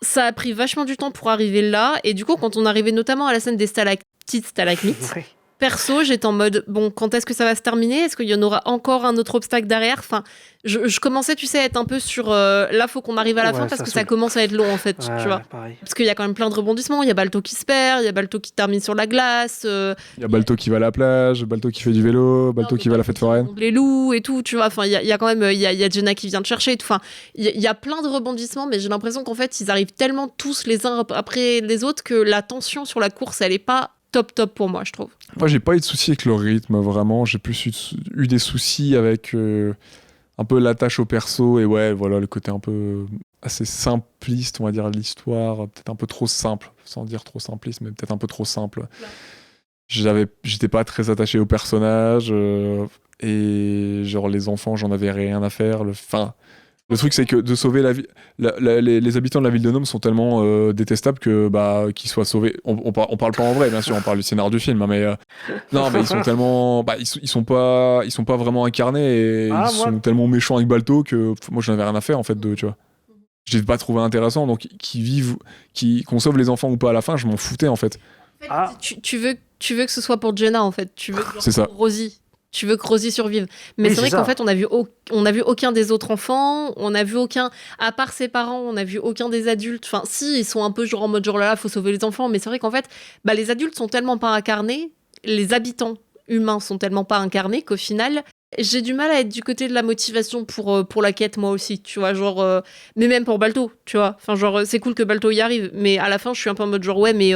Ça a pris vachement du temps pour arriver là, et du coup, quand on arrivait notamment à la scène des stalactites, stalagmites, perso, j'étais en mode, bon, quand est-ce que ça va se terminer? Est-ce qu'il y en aura encore un autre obstacle derrière? Enfin, je commençais, tu sais, à être un peu sur, là, faut qu'on arrive à la fin parce que ça commence à être long, en fait, tu vois. Pareil. Parce qu'il y a quand même plein de rebondissements. Il y a Balto qui se perd, il y a Balto qui termine sur la glace. Il y a Balto qui va à la plage, Balto qui fait du vélo, Balto qui va à la fête foraine. Les loups et tout, tu vois. Enfin, il y a quand même, il y a Jenna qui vient te chercher et tout. Enfin, il y a plein de rebondissements, mais j'ai l'impression qu'en fait, ils arrivent tellement tous les uns après les autres que la tension sur la course, elle est pas top pour moi, je trouve. Moi, j'ai pas eu de soucis avec le rythme, vraiment. J'ai plus eu des soucis avec un peu l'attache au perso et ouais, voilà, le côté un peu assez simpliste, on va dire, l'histoire, peut-être un peu trop simple, sans dire trop simpliste, mais peut-être un peu trop simple. J'étais pas très attaché au personnage et genre les enfants, j'en avais rien à faire. Le truc, c'est que de sauver la ville, les habitants de la ville de Nome sont tellement détestables que qu'ils soient sauvés. On parle pas en vrai, bien sûr, on parle du scénario du film, hein, mais non, mais ils sont tellement, ils sont pas vraiment incarnés et sont tellement méchants avec Balto que moi, j'en avais rien à faire en fait tu vois. Je l'ai pas trouvé intéressant, donc qu'on sauve les enfants ou pas à la fin, je m'en foutais en fait. Tu veux que ce soit pour Jenna en fait, tu veux que c'est ça. Pour Rosie. Tu veux que Rosie survive. Mais c'est vrai qu'en fait, on a vu aucun des autres enfants, on a vu aucun, à part ses parents, on a vu aucun des adultes. Enfin, si, ils sont un peu genre en mode genre là, faut sauver les enfants. Mais c'est vrai qu'en fait, les adultes sont tellement pas incarnés, les habitants humains sont tellement pas incarnés qu'au final, j'ai du mal à être du côté de la motivation pour la quête, moi aussi. Tu vois, genre, mais même pour Balto, tu vois. Enfin, genre, c'est cool que Balto y arrive, mais à la fin, je suis un peu en mode genre, ouais, mais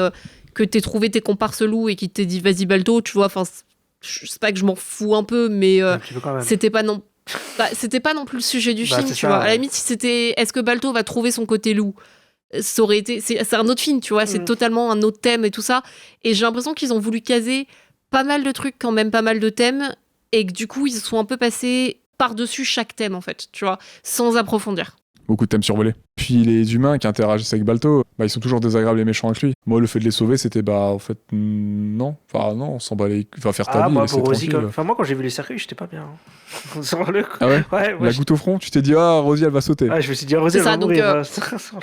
que t'aies trouvé tes comparses loups et qu'ils t'aient dit, vas-y, Balto, tu vois, enfin, je sais pas que je m'en fous un peu, mais c'était pas non plus le sujet du film, tu vois. À la limite, si c'était est-ce que Balto va trouver son côté loup, ça aurait été c'est un autre film, tu vois, c'est totalement un autre thème et tout ça, et j'ai l'impression qu'ils ont voulu caser pas mal de trucs quand même, pas mal de thèmes, et que du coup ils sont un peu passés par-dessus chaque thème en fait, tu vois, sans approfondir. Beaucoup de thèmes survolés. Puis les humains qui interagissent avec Balto, ils sont toujours désagréables et méchants avec lui. Moi, le fait de les sauver, c'était en fait, non. Enfin, non, on s'en bat les... Enfin, faire ta vie, moi, laisser tranquille. Enfin, moi, quand j'ai vu les cercueils, j'étais pas bien. Ah ouais, la goutte au front, tu t'es dit, Rosie, elle va sauter. Je me suis dit, Rosie, elle va mourir.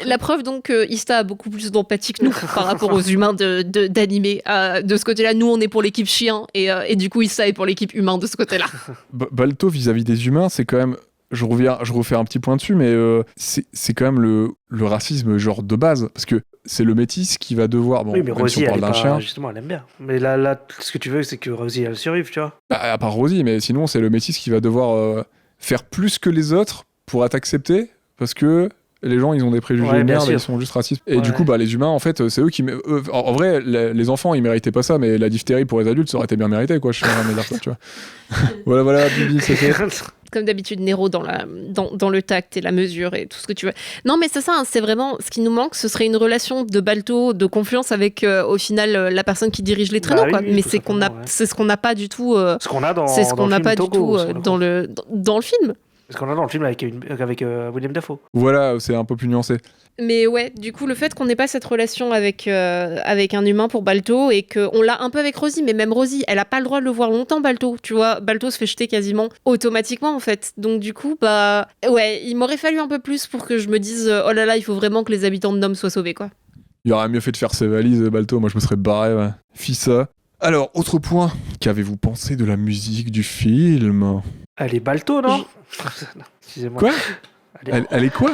La preuve, donc, Ista a beaucoup plus d'empathie que nous par rapport aux humains d'animé. De ce côté-là, nous, on est pour l'équipe chien, et du coup, Ista est pour l'équipe humain de ce côté-là. Balto, vis-à-vis des humains, c'est quand même... Je refais un petit point dessus, mais c'est quand même le racisme genre de base, parce que c'est le métis qui va devoir... Bon, oui, mais Rosie, si on parle d'un chien, justement, elle aime bien. Mais là, ce que tu veux, c'est que Rosie, elle survive, tu vois. À part Rosie, mais sinon, c'est le métis qui va devoir faire plus que les autres pour être accepté, parce que les gens, ils ont des préjugés de merde, ils sont juste racistes. Et du coup, les humains, en fait, c'est eux qui... en vrai, les enfants, ils méritaient pas ça, mais la diphtérie pour les adultes, ça aurait été bien mérité, quoi. Je sais pas dire ça, tu vois. voilà, Bibi, c'est fait. Comme d'habitude, Nero dans le tact et la mesure et tout ce que tu veux. Non, mais c'est ça, c'est vraiment ce qui nous manque. Ce serait une relation de Balto, de confiance avec, au final, la personne qui dirige les traîneaux. Quoi. Mais c'est ce qu'on n'a pas du tout. Ce qu'on a dans c'est ce qu'on n'a pas du tout dans le film. C'est ce qu'on a dans le film avec William Dafoe. Voilà, c'est un peu plus nuancé. Mais ouais, du coup, le fait qu'on n'ait pas cette relation avec un humain pour Balto et qu'on l'a un peu avec Rosie, mais même Rosie, elle a pas le droit de le voir longtemps, Balto. Tu vois, Balto se fait jeter quasiment automatiquement, en fait. Donc, du coup, ouais, il m'aurait fallu un peu plus pour que je me dise, oh là là, il faut vraiment que les habitants de Nome soient sauvés, quoi. Il aurait mieux fait de faire ses valises, Balto. Moi, je me serais barré, ouais. Fissa. Alors, autre point. Qu'avez-vous pensé de la musique du film ? Elle est Balto, non? Non, excusez-moi. Quoi? Elle est quoi?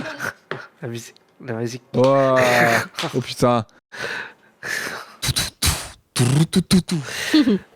La musique. Oh putain.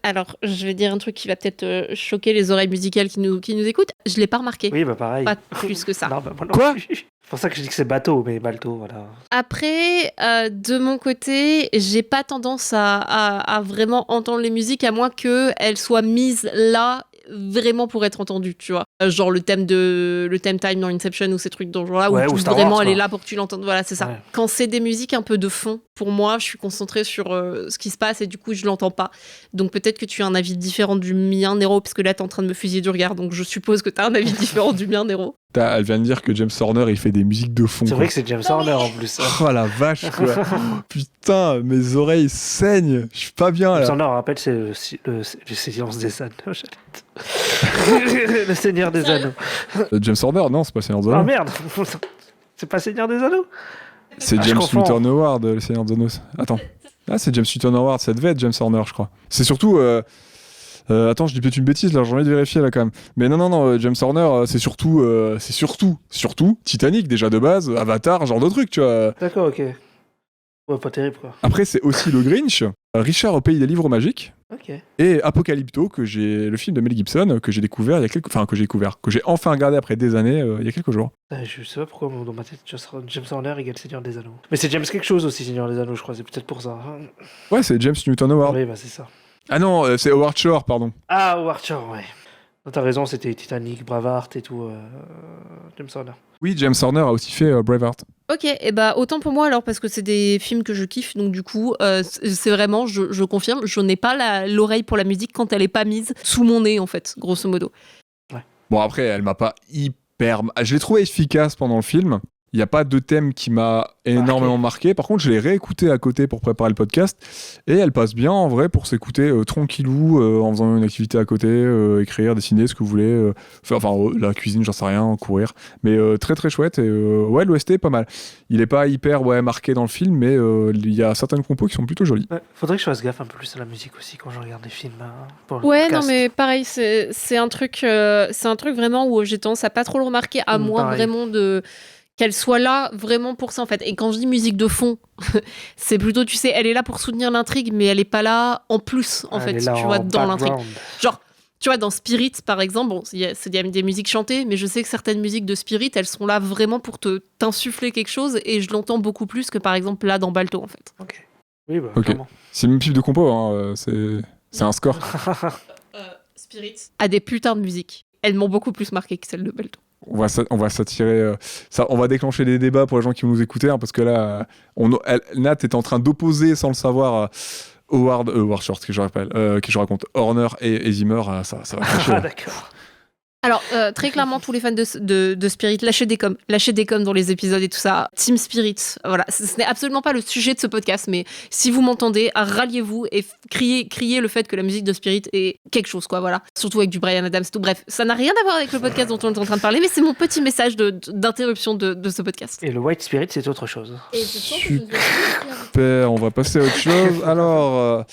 Alors, je vais dire un truc qui va peut-être choquer les oreilles musicales qui nous écoutent. Je l'ai pas remarqué. Oui, pareil. Pas plus que ça. Non, moi non Quoi? plus. C'est pour ça que je dis que c'est bateau, mais Balto, voilà. Après, de mon côté, j'ai pas tendance à vraiment entendre les musiques, à moins qu'elles soient mises là vraiment pour être entendues, tu vois. Genre le thème Time dans Inception ou ces trucs dans ce genre-là, où vraiment Wars, elle est là pour que tu l'entendes. Voilà, c'est ça. Ouais. Quand c'est des musiques un peu de fond, pour moi, je suis concentrée sur ce qui se passe et du coup, je l'entends pas. Donc peut-être que tu as un avis différent du mien, Nero, parce que là, t'es en train de me fusiller du regard, donc je suppose que t'as un avis différent du mien, Nero. Elle vient de dire que James Horner, il fait des musiques de fond. C'est vrai que c'est James Horner en plus. Oh la vache, quoi. Putain, mes oreilles saignent. Je suis pas bien là. James Horner, rappelle, c'est le silence des anneaux. Le Seigneur des Anneaux. James Horner, non, c'est pas Seigneur des Anneaux. Ah merde. C'est pas Seigneur des Anneaux. C'est James Newton Howard, le Seigneur des Anneaux. Attends. Ah, c'est James Newton Howard, ça devait être James Horner, je crois. C'est surtout. Attends, je dis peut-être une bêtise, là, j'ai envie de vérifier là quand même. Mais non, James Horner, c'est surtout Titanic déjà de base, Avatar, genre de truc, tu vois. D'accord, ok. Ouais, pas terrible quoi. Après, c'est aussi le Grinch, Richard au pays des livres magiques, Ok. et Apocalypto, le film de Mel Gibson, que j'ai découvert que j'ai enfin regardé après des années, il y a quelques jours. Je sais pas pourquoi dans ma tête, James Horner égale Seigneur des Anneaux. Mais c'est James quelque chose aussi, Seigneur des Anneaux, je crois, c'est peut-être pour ça. Ouais, c'est James Newton Howard. Oui, bah c'est ça. Ah non, c'est Howard Shore, pardon. Ah, Howard Shore, ouais. Non, t'as raison, c'était Titanic, Braveheart et tout. James Horner. Oui, James Horner a aussi fait Braveheart. Ok, et bah autant pour moi alors parce que c'est des films que je kiffe, donc du coup c'est vraiment, je confirme, je n'ai pas l'oreille pour la musique quand elle est pas mise sous mon nez en fait, grosso modo. Ouais. Bon après, elle m'a pas hyper... Je l'ai trouvé efficace pendant le film. Il n'y a pas de thème qui m'a énormément marqué. Par contre, je l'ai réécouté à côté pour préparer le podcast. Et elle passe bien, en vrai, pour s'écouter tranquillou, en faisant une activité à côté, écrire, dessiner, ce que vous voulez. Enfin, la cuisine, j'en sais rien, courir. Mais très, très chouette. Et ouais, l'OST est pas mal. Il n'est pas hyper marqué dans le film, mais il y a certaines compos qui sont plutôt jolies. Ouais, faudrait que je fasse gaffe un peu plus à la musique aussi quand je regarde des films. Pour le Ouais, podcast. non mais pareil, c'est un truc vraiment où j'ai tendance à pas trop le remarquer, à moins pareil. vraiment qu'elle soit là vraiment pour ça en fait. Et quand je dis musique de fond, c'est plutôt, tu sais, elle est là pour soutenir l'intrigue, mais elle est pas là en plus en fait, tu vois, dans l'intrigue. Genre, tu vois, dans Spirit par exemple, bon, c'est des musiques chantées, mais je sais que certaines musiques de Spirit, elles sont là vraiment pour t'insuffler quelque chose, et je l'entends beaucoup plus que par exemple là dans Balto en fait. Ok. Oui, bah, Ok. clairement. C'est le même type de compo, hein, c'est un score. Spirit a des putains de musiques. Elles m'ont beaucoup plus marqué que celles de Balto. On va s'attirer... on va déclencher des débats pour les gens qui vont nous écouter, hein, parce que là, Nat est en train d'opposer, sans le savoir, Howard Shore, que je raconte, Horner et Zimmer, ça va cracher. Ah, d'accord. Alors, très clairement, tous les fans de Spirit, lâchez des coms dans les épisodes et tout ça. Team Spirit, voilà. Ce n'est absolument pas le sujet de ce podcast, mais si vous m'entendez, ralliez-vous et criez le fait que la musique de Spirit est quelque chose, quoi, voilà. Surtout avec du Bryan Adams et tout. Bref, ça n'a rien à voir avec le podcast dont on est en train de parler, mais c'est mon petit message d'interruption de ce podcast. Et le White Spirit, c'est autre chose. Et Super, on va passer à autre chose. Alors...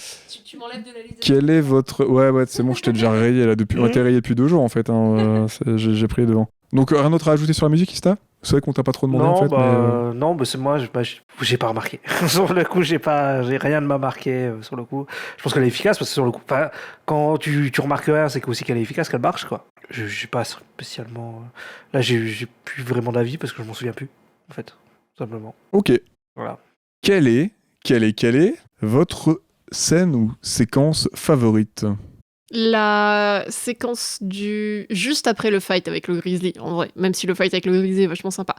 tu m'enlèves de la liste. Quel est votre... Ouais, c'est bon, je t'ai déjà rayé là depuis... On t'est rayé depuis 2 jours en fait, hein, j'ai pris les devants. Donc rien d'autre à ajouter sur la musique, Ista ? C'est vrai qu'on t'a pas trop demandé en fait, non, c'est moi, j'ai pas remarqué. Sur le coup, j'ai rien de m'a marqué sur le coup. Je pense qu'elle est efficace parce que sur le coup, quand tu remarques rien, c'est aussi qu'elle est efficace, qu'elle marche quoi. J'ai pas spécialement... Là, j'ai plus vraiment d'avis parce que je m'en souviens plus, en fait, tout simplement. Ok. Voilà. Quelle est votre scène ou séquence favorite ? La séquence juste après le fight avec le grizzly, en vrai, même si le fight avec le grizzly est vachement sympa.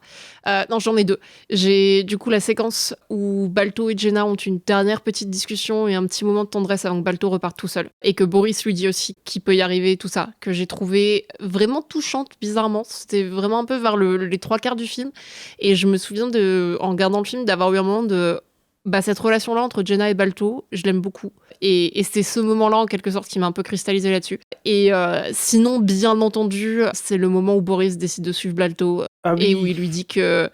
Non, j'en ai 2. J'ai du coup la séquence où Balto et Jenna ont une dernière petite discussion et un petit moment de tendresse avant que Balto reparte tout seul. Et que Boris lui dit aussi qu'il peut y arriver, tout ça. Que j'ai trouvé vraiment touchante, bizarrement. C'était vraiment un peu vers les 3/4 du film. Et je me souviens, en regardant le film, d'avoir eu un moment de... cette relation-là entre Jenna et Balto, je l'aime beaucoup. Et c'est ce moment-là, en quelque sorte, qui m'a un peu cristallisé là-dessus. Et sinon, bien entendu, c'est le moment où Boris décide de suivre Balto et où il lui dit que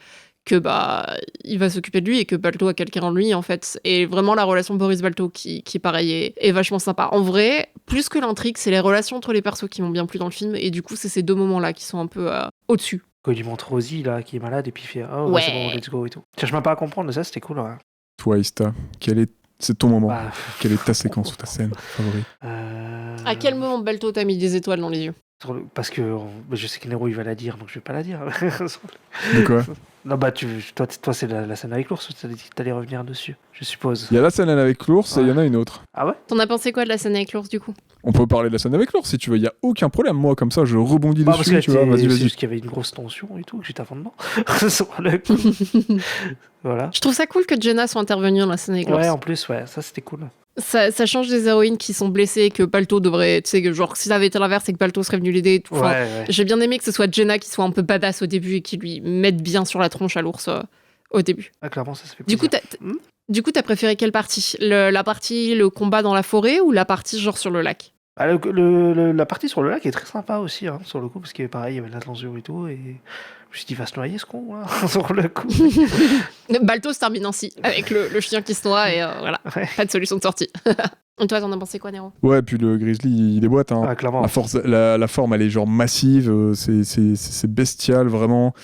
il va s'occuper de lui et que Balto a quelqu'un en lui, en fait. Et vraiment, la relation Boris-Balto qui pareil, est vachement sympa. En vrai, plus que l'intrigue, c'est les relations entre les persos qui m'ont bien plu dans le film. Et du coup, c'est ces 2 moments-là qui sont un peu au-dessus. Quand il lui montre Rosie, là, qui est malade, et puis il fait « Oh, Ouais. c'est bon, let's go » et tout. Cherche même pas à comprendre, ça, c'était cool, ouais. Toi, Ista, c'est ton moment. Bah, Quelle est ta séquence ou ta scène favorite ? À quel moment Balto t'a mis des étoiles dans les yeux ? Parce que je sais que Nero il va la dire, donc je vais pas la dire. De quoi ? Non, toi c'est la scène avec l'ours, tu allais revenir dessus, je suppose. Il y a la scène avec l'ours et il y en a une autre. Ah ouais ? T'en as pensé quoi de la scène avec l'ours, du coup ? On peut parler de la scène avec l'ours si tu veux, il y a aucun problème. Moi, comme ça, je rebondis Parce dessus, que tu vois. c'est Vas-y. juste qu'il y avait une grosse tension et tout, que j'étais à fond dedans. Sur le coup. Voilà. Je trouve ça cool que Jenna soit intervenue dans la scène avec l'ours. Ouais, en plus, ouais, ça c'était cool. Ça change des héroïnes qui sont blessées, que Balto devrait... Tu sais, que genre, si ça avait été l'inverse, c'est que Balto serait venu l'aider et tout. Enfin, Ouais. j'ai bien aimé que ce soit Jenna qui soit un peu badass au début et qui lui mette bien sur la tronche à l'ours au début. Ah, clairement, ça fait Du plaisir. coup, t'as préféré quelle partie ? La partie, le combat dans la forêt ou la partie genre sur le lac ? Ah, la partie sur le lac est très sympa aussi, hein, sur le coup, parce que pareil, il y avait de l'attention et tout, et je me suis dit, il va se noyer ce con, là, sur le coup. Balto se termine ainsi, avec le chien qui se noie, et voilà, Ouais. pas de solution de sortie. Et toi, t'en as pensé quoi, Nero? Ouais, puis le grizzly, il déboîte. Hein. Ah, clairement. La forme, elle est genre massive, c'est bestial, vraiment.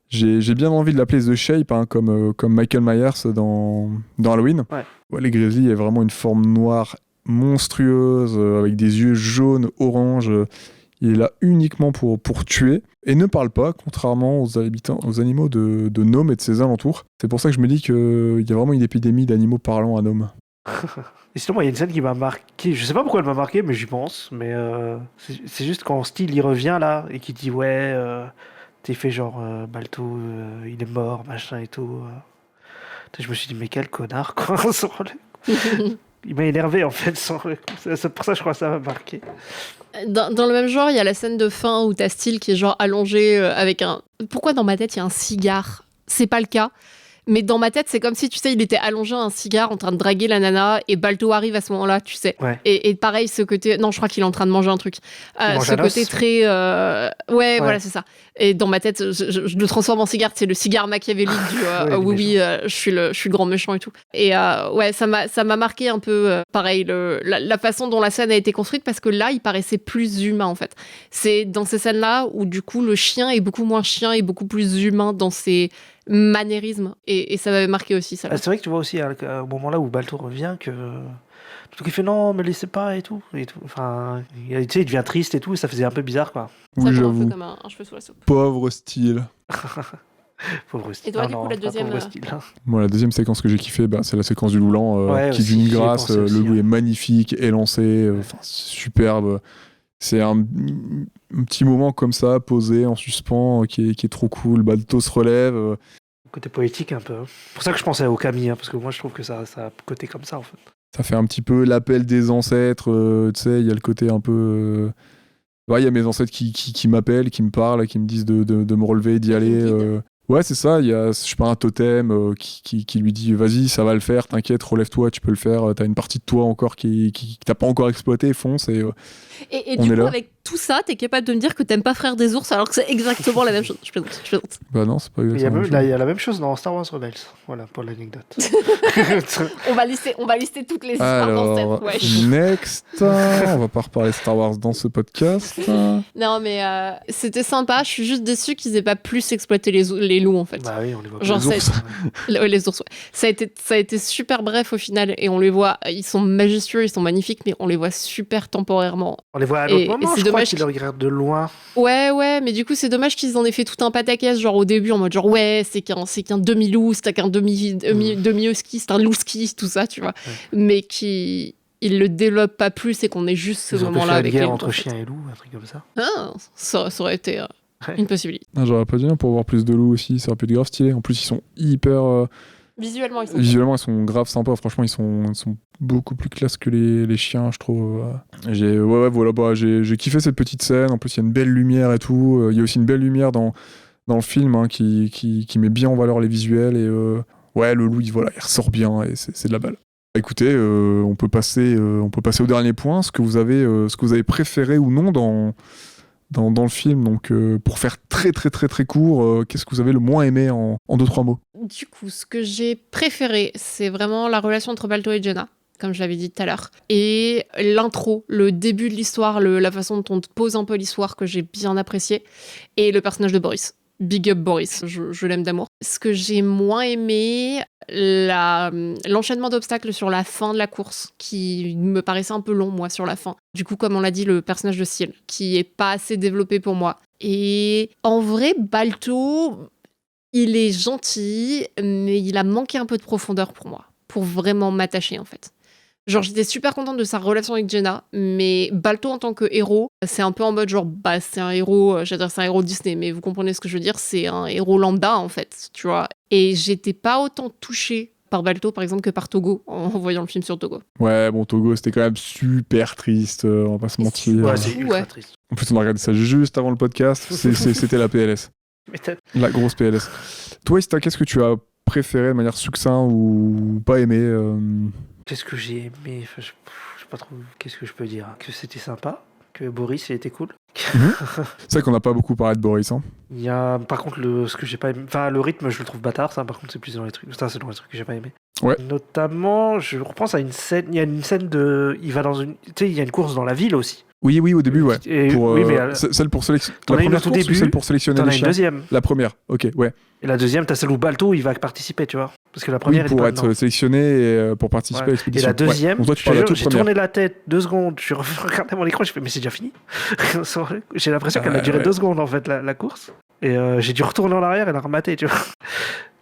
J'ai bien envie de l'appeler The Shape, hein, comme Michael Myers dans Halloween. Ouais. Les grizzly, il y a vraiment une forme noire monstrueuse, avec des yeux jaunes, orange. Il est là uniquement pour tuer, et ne parle pas, contrairement aux animaux de Nome et de ses alentours. C'est pour ça que je me dis qu'il y a vraiment une épidémie d'animaux parlants à Nome. Et sinon, moi, il y a une scène qui m'a marqué. Je sais pas pourquoi elle m'a marqué, mais j'y pense. Mais c'est juste quand Steel il revient là et qu'il dit ouais, t'es fait genre Balto, il est mort, machin et tout. Je me suis dit mais quel connard quoi. Il m'a énervé en fait. C'est pour ça que je crois que ça m'a marqué. Dans le même genre, il y a la scène de fin où t'as Steel qui est genre allongé avec un... Pourquoi dans ma tête, il y a un cigare? C'est pas le cas. Mais dans ma tête, c'est comme si, tu sais, il était allongé à un cigare en train de draguer la nana et Balto arrive à ce moment-là, tu sais. Ouais. Et pareil, ce côté... Non, je crois qu'il est en train de manger un truc. Ce côté très... Ouais, voilà, c'est ça. Et dans ma tête, je le transforme en cigare. C'est le cigare machiavélique du... oui, je suis le grand méchant et tout. Et ouais, ça m'a marqué un peu, pareil, la façon dont la scène a été construite, parce que là, il paraissait plus humain, en fait. C'est dans ces scènes-là où, du coup, le chien est beaucoup moins chien et beaucoup plus humain dans ses manérisme, et ça m'avait marqué aussi ça. C'est vrai que tu vois aussi au moment là où Balto revient que tout il fait non mais laissez pas et tout. Enfin tu sais il devient triste et tout, et ça faisait un peu bizarre quoi. Ça Oui, tombe j'avoue. un peu comme un cheveu sous la soupe. Pauvre Steel. Pauvre Steel. Et toi, du coup, la deuxième, Bon, la deuxième séquence que j'ai kiffé, c'est la séquence du loulant qui aussi, d'une j'y ai grâce, pensé aussi, le loup ouais. est magnifique, élancé, superbe. C'est un petit moment comme ça, posé, en suspens, qui est trop cool. Balto se relève. Côté poétique un peu. C'est pour ça que je pensais au Camille, parce que moi je trouve que ça a un côté comme ça en fait. Ça fait un petit peu l'appel des ancêtres, tu sais, il y a le côté un peu... il y a mes ancêtres qui m'appellent, qui me parlent, qui me disent de me relever, d'y aller. Ouais, c'est ça, il y a, je sais pas, un totem qui lui dit « Vas-y, ça va le faire, t'inquiète, relève-toi, tu peux le faire, t'as une partie de toi encore qui t'as pas encore exploité, fonce. » Et du coup, avec tout ça, t'es capable de me dire que t'aimes pas Frère des ours alors que c'est exactement la même chose. Je plaisante. Bah non, c'est pas Il y exactement a la même chose dans Star Wars Rebels. Voilà, pour l'anecdote. on va lister toutes les histoires Alors, dans cette. next, on va pas reparler Star Wars dans ce podcast. Non, mais c'était sympa. Je suis juste déçue qu'ils aient pas plus exploité les loups, en fait. Bah oui, on les voit. Genre, les ours. Les ours, ouais. Ça a été super bref au final, et on les voit, ils sont majestueux, ils sont magnifiques, mais on les voit super temporairement. On les voit à l'autre moment, c'est je crois dommage qu'ils le regardent de loin. Ouais, mais du coup, c'est dommage qu'ils en aient fait tout un pataquès, genre au début, en mode genre, ouais, c'est qu'un demi-loup, c'est qu'un demi-husky, c'est un louski, tout ça, tu vois. Ouais. Mais qu'ils le développent pas plus et qu'on ait juste ce moment-là avec une les guerre loups, entre en fait. chiens et loups, un truc comme ça. Ah, ça aurait été une possibilité. Ah, j'aurais pas dit non pour voir plus de loups aussi, ça aurait pu être grave stylé. En plus, ils sont hyper... Visuellement, Visuellement, ils sont grave sympas. Franchement, ils sont beaucoup plus classe que les chiens, je trouve. J'ai kiffé cette petite scène. En plus, il y a une belle lumière et tout. Il y a aussi une belle lumière dans le film, hein, qui met bien en valeur les visuels. Et le loup, il ressort bien et c'est de la balle. Écoutez, on peut passer au dernier point. Ce que vous avez préféré ou non dans le film. Donc, pour faire très très très très court, qu'est-ce que vous avez le moins aimé en 2-3 mots? Du coup, ce que j'ai préféré, c'est vraiment la relation entre Balto et Jenna, comme je l'avais dit tout à l'heure. Et l'intro, le début de l'histoire, la façon dont on te pose un peu l'histoire, que j'ai bien apprécié. Et le personnage de Boris. Big up Boris, je l'aime d'amour. Ce que j'ai moins aimé, l'enchaînement d'obstacles sur la fin de la course, qui me paraissait un peu long, moi, sur la fin. Du coup, comme on l'a dit, le personnage de Steel, qui est pas assez développé pour moi. Et en vrai, Balto, il est gentil, mais il a manqué un peu de profondeur pour moi, pour vraiment m'attacher, en fait. Genre, j'étais super contente de sa relation avec Jenna, mais Balto en tant que héros, c'est un peu en mode genre, c'est un héros, c'est un héros Disney, mais vous comprenez ce que je veux dire, c'est un héros lambda, en fait, tu vois. Et j'étais pas autant touchée par Balto, par exemple, que par Togo, en voyant le film sur Togo. Ouais, bon, Togo, c'était quand même super triste, on va pas se mentir. Ouais, c'est ultra triste. En plus, on a regardé ça juste avant le podcast, c'était la PLS. La grosse PLS. Toi, Ista, qu'est-ce que tu as préféré de manière succincte ou pas aimé Qu'est-ce que j'ai aimé? Je pas trop. Qu'est-ce que je peux dire? Que c'était sympa, que Boris, il était cool. C'est vrai qu'on n'a pas beaucoup parlé de Boris. Hein. Il y a, par contre, ce que j'ai pas aimé. Enfin, le rythme, je le trouve bâtard, ça, par contre, c'est plus dans les trucs. Ça, c'est dans les trucs que j'ai pas aimé. Ouais. Notamment, je repense à une scène. Il y a une scène de. Il va dans une. Tu sais, il y a une course dans la ville aussi. Oui, au début, ouais. Oui, mais celle pour sélectionner. La t'en as une première au tout course ou début, celle pour sélectionner t'en les as une chiens. deuxième. La première, ok, ouais. Et la deuxième, t'as celle où Balto, il va participer, tu vois. Parce que la Oui, première, il est pour pas être dedans. sélectionné et pour participer à Et l'expédition. la deuxième, Ouais. Donc toi, tu je te parles de la jure, toute j'ai première. tourné la tête 2 secondes, je regardais mon écran, je fais, mais c'est déjà fini. J'ai l'impression qu'elle a duré ouais. 2 secondes, en fait, la course. Et j'ai dû retourner en arrière et la remater, tu vois.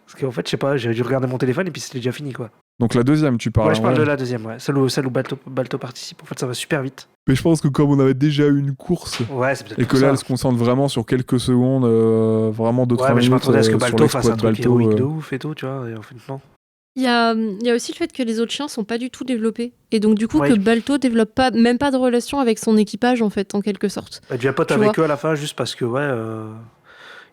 Parce qu'en fait, je sais pas, j'ai dû regarder mon téléphone et puis c'était déjà fini, quoi. Donc la deuxième, tu parles. Ouais, je parle de la deuxième, ouais. Celle où Balto participe. En fait, ça va super vite. Mais je pense que comme on avait déjà eu une course Ouais, c'est peut-être et pour que là, ça. elle se concentre vraiment sur quelques secondes, vraiment 2-3 Ouais, mais je minutes. m'attendais à ce que sur Balto fasse un l'exploit de truc Balto, héroïque de ouf et tout, tu vois. Et en fait, non. Il y a aussi le fait que les autres chiens sont pas du tout développés. Et donc, du coup, Oui. que Balto développe même pas de relation avec son équipage, en fait, en quelque sorte. Elle devient pote Tu avec vois. eux à la fin, juste parce que, ouais.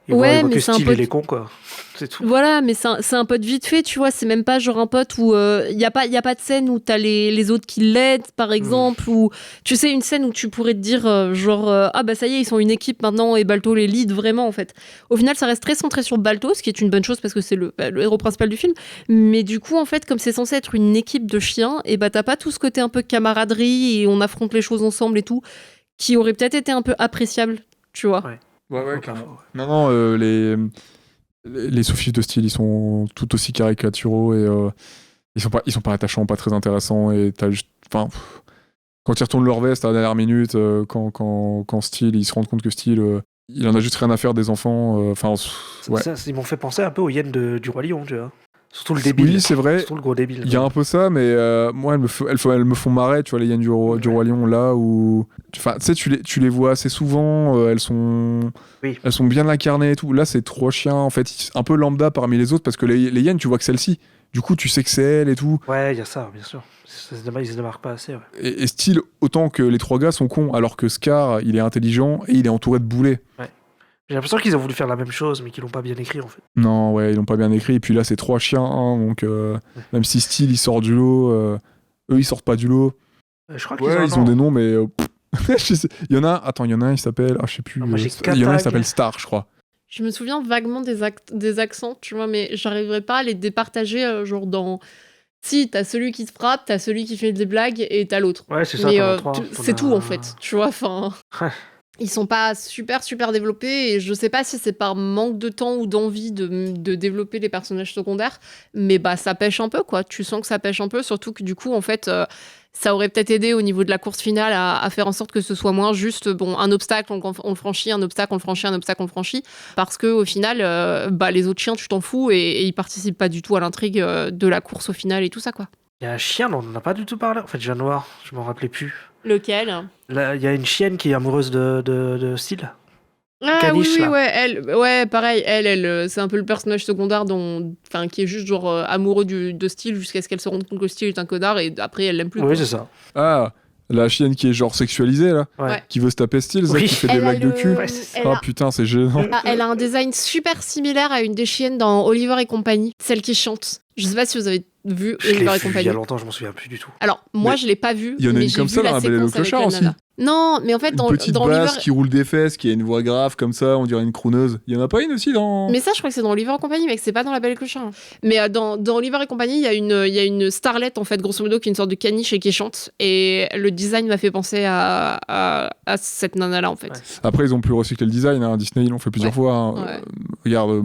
Il Ouais, voit mais que c'est un Steel, pote- il est con, quoi. C'est tout. Voilà, mais c'est un pote vite fait, tu vois. C'est même pas genre un pote où il y a pas de scène où t'as les autres qui l'aident, par exemple, ou tu sais, une scène où tu pourrais te dire ah bah ça y est, ils sont une équipe maintenant et Balto les lead vraiment, en fait. Au final, ça reste très centré sur Balto, ce qui est une bonne chose parce que c'est le héros principal du film. Mais du coup, en fait, comme c'est censé être une équipe de chiens, et bah t'as pas tout ce côté un peu camaraderie et on affronte les choses ensemble et tout, qui aurait peut-être été un peu appréciable, tu vois. Ouais. Ouais, clairement. Non, les sous-fifs de Steel, ils sont tout aussi caricaturaux et ils sont pas attachants, pas très intéressants et t'as juste, enfin, quand ils retournent leur veste à la dernière minute, quand Steel, ils se rendent compte que Steel, il en a juste rien à faire des enfants, enfin, ouais. Ils m'ont fait penser un peu aux hyènes du Roi Lion, tu vois. Surtout le débile. Oui, c'est vrai. Surtout le gros débile. Il y a un peu ça, mais moi, elles me font marrer, tu vois, les hyènes du Roi Lion, là, où... Enfin, tu sais, tu les vois assez souvent, elles sont bien incarnées et tout. Là, c'est 3 chiens, en fait, un peu lambda parmi les autres, parce que les hyènes, tu vois que celle-ci. Du coup, tu sais que c'est elle et tout. Ouais, il y a ça, bien sûr. Ils se démarquent pas assez, ouais. Et Steel, autant que les 3 gars sont cons, alors que Scar, il est intelligent et il est entouré de boulets. Ouais. J'ai l'impression qu'ils ont voulu faire la même chose, mais qu'ils l'ont pas bien écrit, en fait. Non, ouais, ils l'ont pas bien écrit. Et puis là, c'est 3 chiens, hein, donc même si Steel, il sort du lot, eux, ils sortent pas du lot. Je crois qu'ils Ouais, ils ont des noms, mais... je sais. Il y en a un, il s'appelle... Ah, je sais plus. moi, j'ai il y en a un, il Katag. s'appelle Star, je crois. Je me souviens vaguement des accents, tu vois, mais j'arriverais pas à les départager, genre dans... Si, t'as celui qui te frappe, t'as celui qui fait des blagues, et t'as l'autre. Ouais, c'est ça, Mais t'en as 3. c'est tout, en fait, tu vois, enfin... Ouais. Ils sont pas super développés, et je sais pas si c'est par manque de temps ou d'envie de développer les personnages secondaires, mais bah ça pêche un peu, quoi. Tu sens que ça pêche un peu, surtout que du coup, en fait... ça aurait peut-être aidé au niveau de la course finale à faire en sorte que ce soit moins juste un obstacle, on le franchit, un obstacle, on le franchit, un obstacle, on le franchit. Parce qu'au final, les autres chiens, tu t'en fous et ils participent pas du tout à l'intrigue de la course au final et tout ça, quoi. Il y a un chien dont on n'a pas du tout parlé. En fait, je viens de voir, je m'en rappelais plus. Lequel? Là, il y a une chienne qui est amoureuse de Steel. Ah Caniche, oui, là. ouais, pareil, elle c'est un peu le personnage secondaire qui est juste genre amoureux de Steel jusqu'à ce qu'elle se rende compte que Steel est un connard et après elle l'aime plus. Oui, quoi. c'est ça. Ah, la chienne qui est genre sexualisée, là. Ouais. Qui veut se taper Steel, Oui. qui fait des Elle a blagues de cul. Ouais, c'est ça. Ah putain, c'est gênant. Elle a un design super similaire à une des chiennes dans Oliver et compagnie, celle qui chante. Je sais pas si vous avez vu Je l'ai Oliver et vu il compagnie. y a longtemps, je m'en souviens plus du tout. Alors, moi, Mais je l'ai pas vu. il y en a mais une j'ai comme vu ça dans la La Belle et le séquence avec Clochard la aussi. nana. Non, mais en fait, Une dans petite Oliver. basse qui roule des fesses, qui a une voix grave comme ça, on dirait une crooneuse. Il y en a pas une aussi dans... Mais ça, je crois que c'est dans Oliver et compagnie, mais que c'est pas dans La Belle et le Clochard. Mais dans Oliver et compagnie, il y a une starlette, en fait, grosso modo, qui est une sorte de caniche et qui chante. Et le design m'a fait penser à cette nana-là, en fait. Ouais. Après, ils ont pu recycler le design, hein. Disney, ils l'ont fait plusieurs fois. Hein. Ouais. Regarde,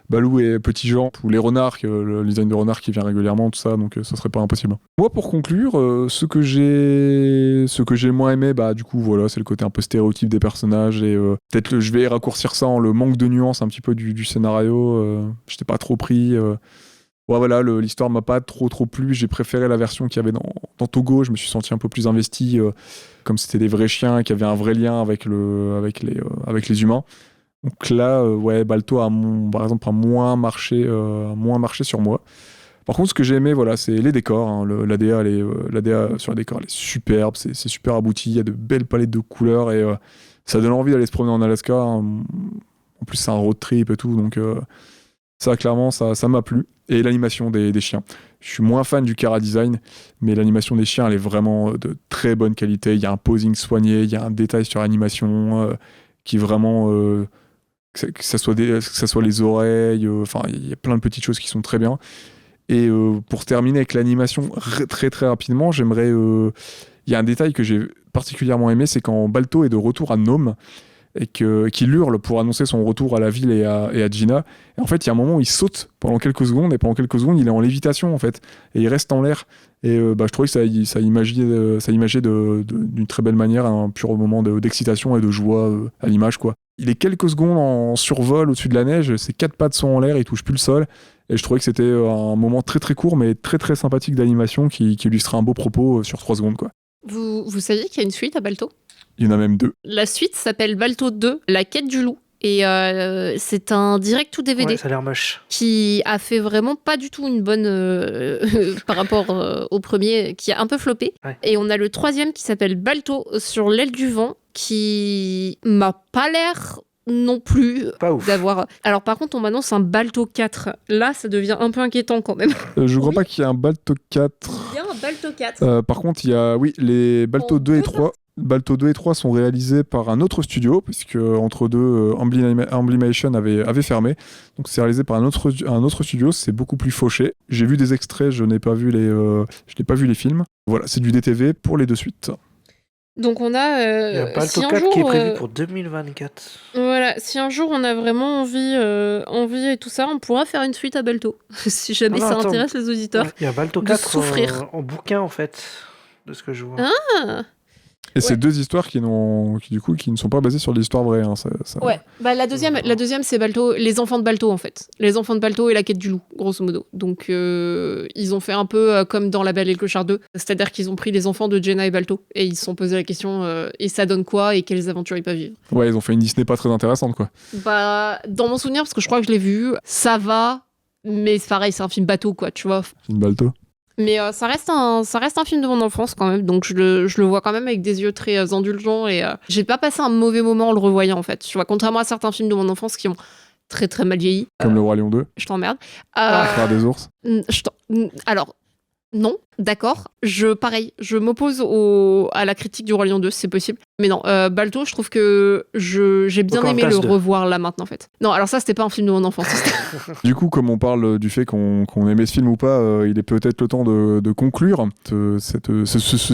Balou et Petit Jean, ou les renards, le design de renard qui vient régulièrement, tout ça, donc ça serait pas impossible. Moi, pour conclure, ce que j'ai moins aimé, bah du coup, voilà, c'est le côté un peu stéréotype des personnages, et peut-être je vais raccourcir ça en le manque de nuances un petit peu du scénario. J'étais pas trop pris. Ouais, voilà, l'histoire m'a pas trop plu. J'ai préféré la version qu'il y avait dans Togo. Je me suis senti un peu plus investi, comme c'était des vrais chiens et qu'il y avait un vrai lien avec les humains. Donc là, ouais, Balto par exemple, a moins marché sur moi. Par contre, ce que j'ai aimé, voilà, c'est les décors. Hein. L'ADA sur les décors, elle est superbe, c'est super abouti. Il y a de belles palettes de couleurs et ça donne envie d'aller se promener en Alaska. Hein. En plus, c'est un road trip et tout, donc ça, clairement, ça m'a plu. Et l'animation des chiens. Je suis moins fan du chara design, mais l'animation des chiens, elle est vraiment de très bonne qualité. Il y a un posing soigné, il y a un détail sur l'animation qui est vraiment... que ça soit les oreilles, enfin, il y a plein de petites choses qui sont très bien. Et pour terminer avec l'animation, très très rapidement, j'aimerais... Il y a un détail que j'ai particulièrement aimé, c'est quand Balto est de retour à Nome, et qu'il hurle pour annoncer son retour à la ville et à Gina. Et en fait, il y a un moment où il saute pendant quelques secondes, et pendant quelques secondes, il est en lévitation, en fait. Et il reste en l'air. Et je trouvais que ça imageait d'une très belle manière un pur moment d'excitation et de joie à l'image, quoi. Il est quelques secondes en survol au-dessus de la neige, ses 4 pattes sont en l'air, il touche plus le sol. Et je trouvais que c'était un moment très très court, mais très très sympathique d'animation qui illustrait un beau propos sur 3 secondes, quoi. Vous saviez qu'il y a une suite à Balto ? Il y en a même 2. La suite s'appelle Balto 2, la quête du loup. Et c'est un direct to DVD. Ouais, ça a l'air moche. Qui a fait vraiment pas du tout une bonne par rapport au premier, qui a un peu floppé. Ouais. Et on a le 3e qui s'appelle Balto sur l'aile du vent, qui m'a pas l'air non plus pas ouf d'avoir... Alors par contre, on m'annonce un Balto 4. Là, ça devient un peu inquiétant quand même. Je crois pas qu'il y ait un Balto 4. Il y a un Balto 4. Par contre, il y a, oui, les Balto 2 et 3. Balto 2 et 3 sont réalisés par un autre studio, puisque entre deux, Amblimation avait fermé. Donc c'est réalisé par un autre studio, c'est beaucoup plus fauché. J'ai vu des extraits, je n'ai pas vu les films. Voilà, c'est du DTV pour les 2 suites. Donc on a... il y a Balto 4 qui est prévu pour 2024. Voilà, si un jour on a vraiment envie et tout ça, on pourra faire une suite à Balto. Si jamais ça intéresse les auditeurs. Il y a Balto 4 en bouquin, en fait, de ce que je vois. Ah. Et c'est 2 histoires qui ne sont pas basées sur l'histoire vraie. Hein, ça... Ouais, bah, la deuxième c'est Balto, les enfants de Balto en fait. Les enfants de Balto et la quête du loup, grosso modo. Donc ils ont fait un peu comme dans La Belle et le Clochard 2. C'est-à-dire qu'ils ont pris les enfants de Jenna et Balto et ils se sont posé la question et ça donne quoi et quelles aventures ils peuvent vivre. Ouais, ils ont fait une Disney pas très intéressante, quoi. Bah, dans mon souvenir, parce que je crois que je l'ai vu, ça va, mais c'est pareil, c'est un film bateau, quoi, tu vois. Film Balto. Mais ça reste un film de mon enfance quand même, donc je le vois quand même avec des yeux très indulgents et j'ai pas passé un mauvais moment en le revoyant en fait. Tu vois, contrairement à certains films de mon enfance qui ont très très mal vieilli. Comme Le Roi Lion 2. Je t'emmerde. Frère des ours. Alors, non, d'accord. Je m'oppose à la critique du Roi Lion 2, c'est possible. Mais non, Balto, je trouve que j'ai bien aimé le revoir là maintenant en fait. Non, alors ça, c'était pas un film de mon enfance. Du coup, comme on parle du fait qu'on aimait ce film ou pas, il est peut-être le temps de conclure ce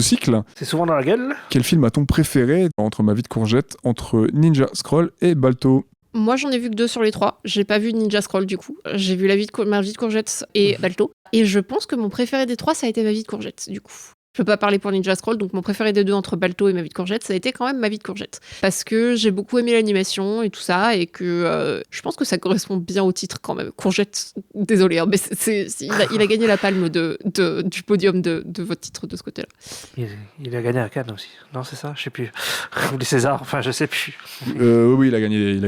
cycle. C'est souvent dans la gueule. Quel film a-t-on préféré entre Ma vie de courgette, entre Ninja Scroll et Balto ? Moi, j'en ai vu que 2 sur les 3. J'ai pas vu Ninja Scroll, du coup. J'ai vu Ma vie de courgette et Balto. Et je pense que mon préféré des 3, ça a été Ma vie de courgette, du coup. Je peux pas parler pour Ninja Scroll, donc mon préféré des 2 entre Balto et Ma vie de courgette, ça a été quand même Ma vie de courgette. Parce que j'ai beaucoup aimé l'animation et tout ça, et que je pense que ça correspond bien au titre quand même. Courgette, désolé, hein, mais il a gagné la palme du podium de votre titre de ce côté-là. Il a gagné à Cannes aussi. Non, c'est ça, je sais plus. Ou les Césars, enfin je sais plus. Oui, il a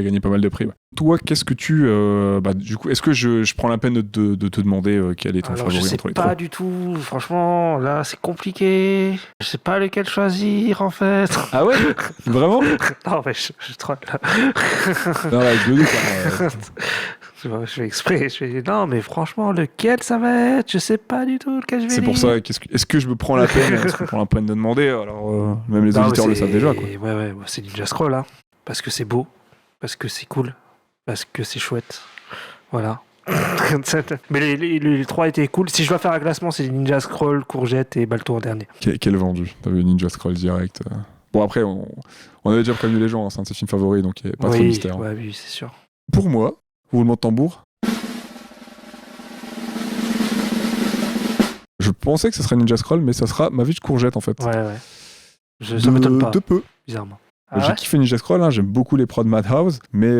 gagné pas mal de prix. Ouais. Toi, qu'est-ce que tu... du coup, est-ce que je prends la peine de te demander quel est ton favori entre les 3 ? Pas du tout. Franchement, là, c'est compliqué. Je sais pas lequel choisir, en fait. Ah ouais ? Vraiment ? Non, mais je troll, là. Non, là, je fais exprès. Non, mais franchement, lequel ça va être ? Je sais pas du tout lequel je vais C'est pour ça, est-ce que je me prends la peine de demander ? Alors, même les auditeurs le savent déjà, quoi. Ouais, c'est Ninja Scroll, hein. Parce que c'est beau, parce que c'est cool, parce que c'est chouette. Voilà. Mais les 3 étaient cool. Si je dois faire un classement, c'est Ninja Scroll, Courgette et Balto en dernier. Quel vendu ? T'as vu Ninja Scroll direct. Bon, après, on avait déjà prévenu les gens, hein, c'est un de ses films favoris, donc il n'y a pas trop de mystère. Ouais, oui, c'est sûr. Pour moi, roulement de tambour. Je pensais que ce serait Ninja Scroll, mais ça sera Ma vie de courgette en fait. Ouais. Ça m'étonne pas. De peu. Bizarrement. J'ai kiffé Ninja Scroll, hein, j'aime beaucoup les prods Madhouse, mais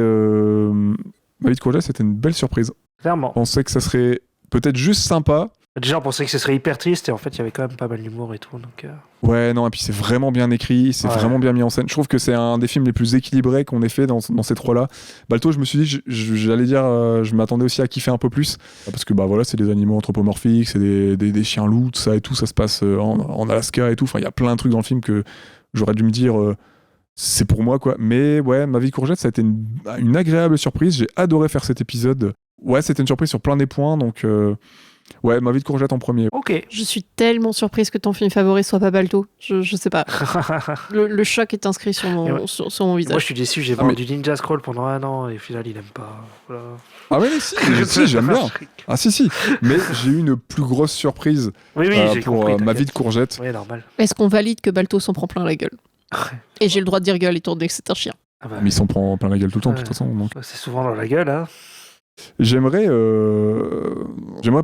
Ma vie de courgette, c'était une belle surprise. Clairement. Je pensais que ça serait peut-être juste sympa. Déjà, on pensait que ce serait hyper triste, et en fait, il y avait quand même pas mal d'humour et tout. Donc, Ouais, non, et puis c'est vraiment bien écrit, c'est vraiment bien mis en scène. Je trouve que c'est un des films les plus équilibrés qu'on ait fait dans ces 3-là. Balto, je me suis dit, j'allais dire, je m'attendais aussi à kiffer un peu plus, parce que bah voilà, c'est des animaux anthropomorphiques, c'est des chiens loups, tout ça et tout, ça se passe en Alaska et tout. Enfin, il y a plein de trucs dans le film que j'aurais dû me dire, c'est pour moi, quoi. Mais ouais, Ma vie de courgette, ça a été une agréable surprise. J'ai adoré faire cet épisode. Ouais, c'était une surprise sur plein des points, donc... Ouais, Ma vie de courgette en premier. Ok. Je suis tellement surprise que ton film favori soit pas Balto. Je sais pas. Le choc est inscrit sur mon visage. Moi, je suis déçu. J'ai vendu du Ninja Scroll pendant 1 an et au final, il aime pas. Voilà. Ah mais si, j'aime bien. Ah si. Mais j'ai eu une plus grosse surprise j'ai pour compris, Ma vie de courgette. Oui, normal. Est-ce qu'on valide que Balto s'en prend plein la gueule? Et j'ai le droit de dire gueule étant donné que c'est un chien. Ah bah, Mais il s'en prend plein la gueule tout le temps, de toute façon. Donc. c'est souvent dans la gueule, hein. J'aimerais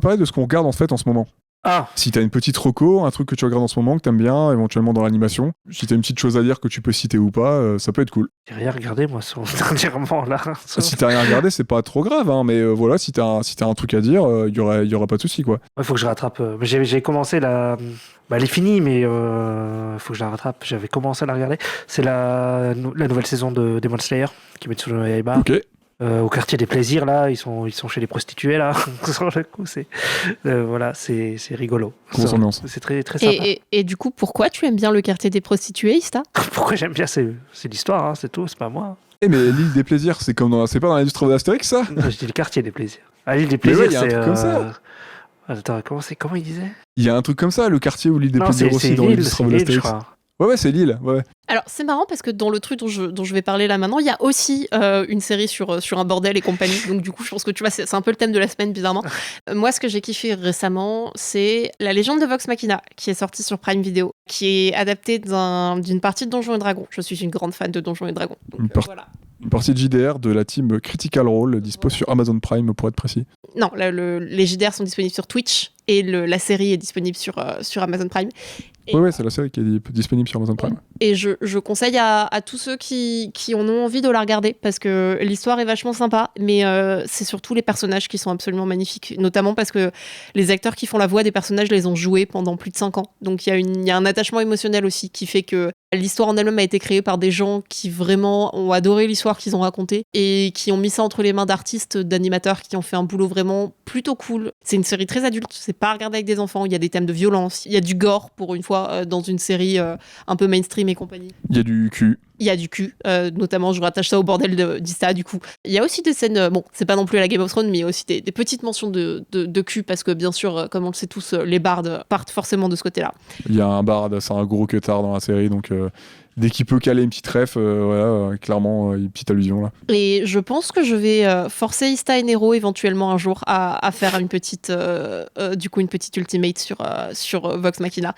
parler de ce qu'on regarde en fait en ce moment. Ah. Si t'as une petite reco, un truc que tu regardes en ce moment que t'aimes bien, éventuellement dans l'animation, si t'as une petite chose à dire que tu peux citer ou pas, ça peut être cool. J'ai rien regardé moi dernièrement là. Si t'as rien regardé, c'est pas trop grave, hein, mais voilà, si t'as un truc à dire, y aura pas de souci quoi. Il faut que je rattrape. J'ai commencé la. Bah, elle est finie, mais faut que je la rattrape. J'avais commencé à la regarder. C'est la nouvelle saison de Demon Slayer qui met sur le Yaiba. Ok. Au quartier des plaisirs là, ils sont chez les prostituées là. Sur le coup, c'est rigolo. Grosse ambiance. C'est très très sympa. Et du coup, pourquoi tu aimes bien le quartier des prostituées, Ista? Pourquoi j'aime bien, c'est l'histoire, hein, c'est tout, c'est pas moi. Mais l'île des plaisirs, c'est pas dans l'industrie d'Astérix ça? Non, je dis le quartier des plaisirs. Ah, l'île des plaisirs, y a un truc comme ça. Attends, comment il disait? Il y a un truc comme ça, le quartier ou l'île des non, plaisirs aussi dans l'industrie d'Astérix. Ouais, c'est l'île, ouais. Alors, c'est marrant parce que dans le truc dont je vais parler là maintenant, il y a aussi une série sur un bordel et compagnie. Donc, du coup, je pense que tu vois, c'est un peu le thème de la semaine, bizarrement. Moi, ce que j'ai kiffé récemment, c'est La légende de Vox Machina, qui est sortie sur Prime Video, qui est adaptée d'une partie de Donjons et Dragons. Je suis une grande fan de Donjons et Dragons. Donc, voilà. Une partie de JDR de la team Critical Role, dispo sur Amazon Prime pour être précis. Non, les JDR sont disponibles sur Twitch et la série est disponible sur Amazon Prime. Ouais, c'est la série qui est disponible sur Amazon Prime. Et je conseille à tous ceux qui en ont envie de la regarder parce que l'histoire est vachement sympa, mais c'est surtout les personnages qui sont absolument magnifiques, notamment parce que les acteurs qui font la voix des personnages les ont joués pendant plus de 5 ans. Donc il y a un attachement émotionnel aussi qui fait que l'histoire en elle-même a été créée par des gens qui vraiment ont adoré l'histoire qu'ils ont racontée et qui ont mis ça entre les mains d'artistes, d'animateurs qui ont fait un boulot vraiment plutôt cool. C'est une série très adulte, c'est pas à regarder avec des enfants, il y a des thèmes de violence, il y a du gore pour une fois dans une série un peu mainstream et compagnie. Il y a du cul. Il y a du cul, notamment je rattache ça au bordel d'Ista du coup. Il y a aussi des scènes, bon c'est pas non plus à la Game of Thrones, mais il y a aussi des petites mentions de cul parce que bien sûr, comme on le sait tous, les bardes partent forcément de ce côté-là. Il y a un bard, c'est un gros queutard dans la série, donc dès qu'il peut caler une petite ref, clairement une petite allusion là. Et je pense que je vais forcer Ista et Nero éventuellement un jour à faire une petite ultimate sur Vox Machina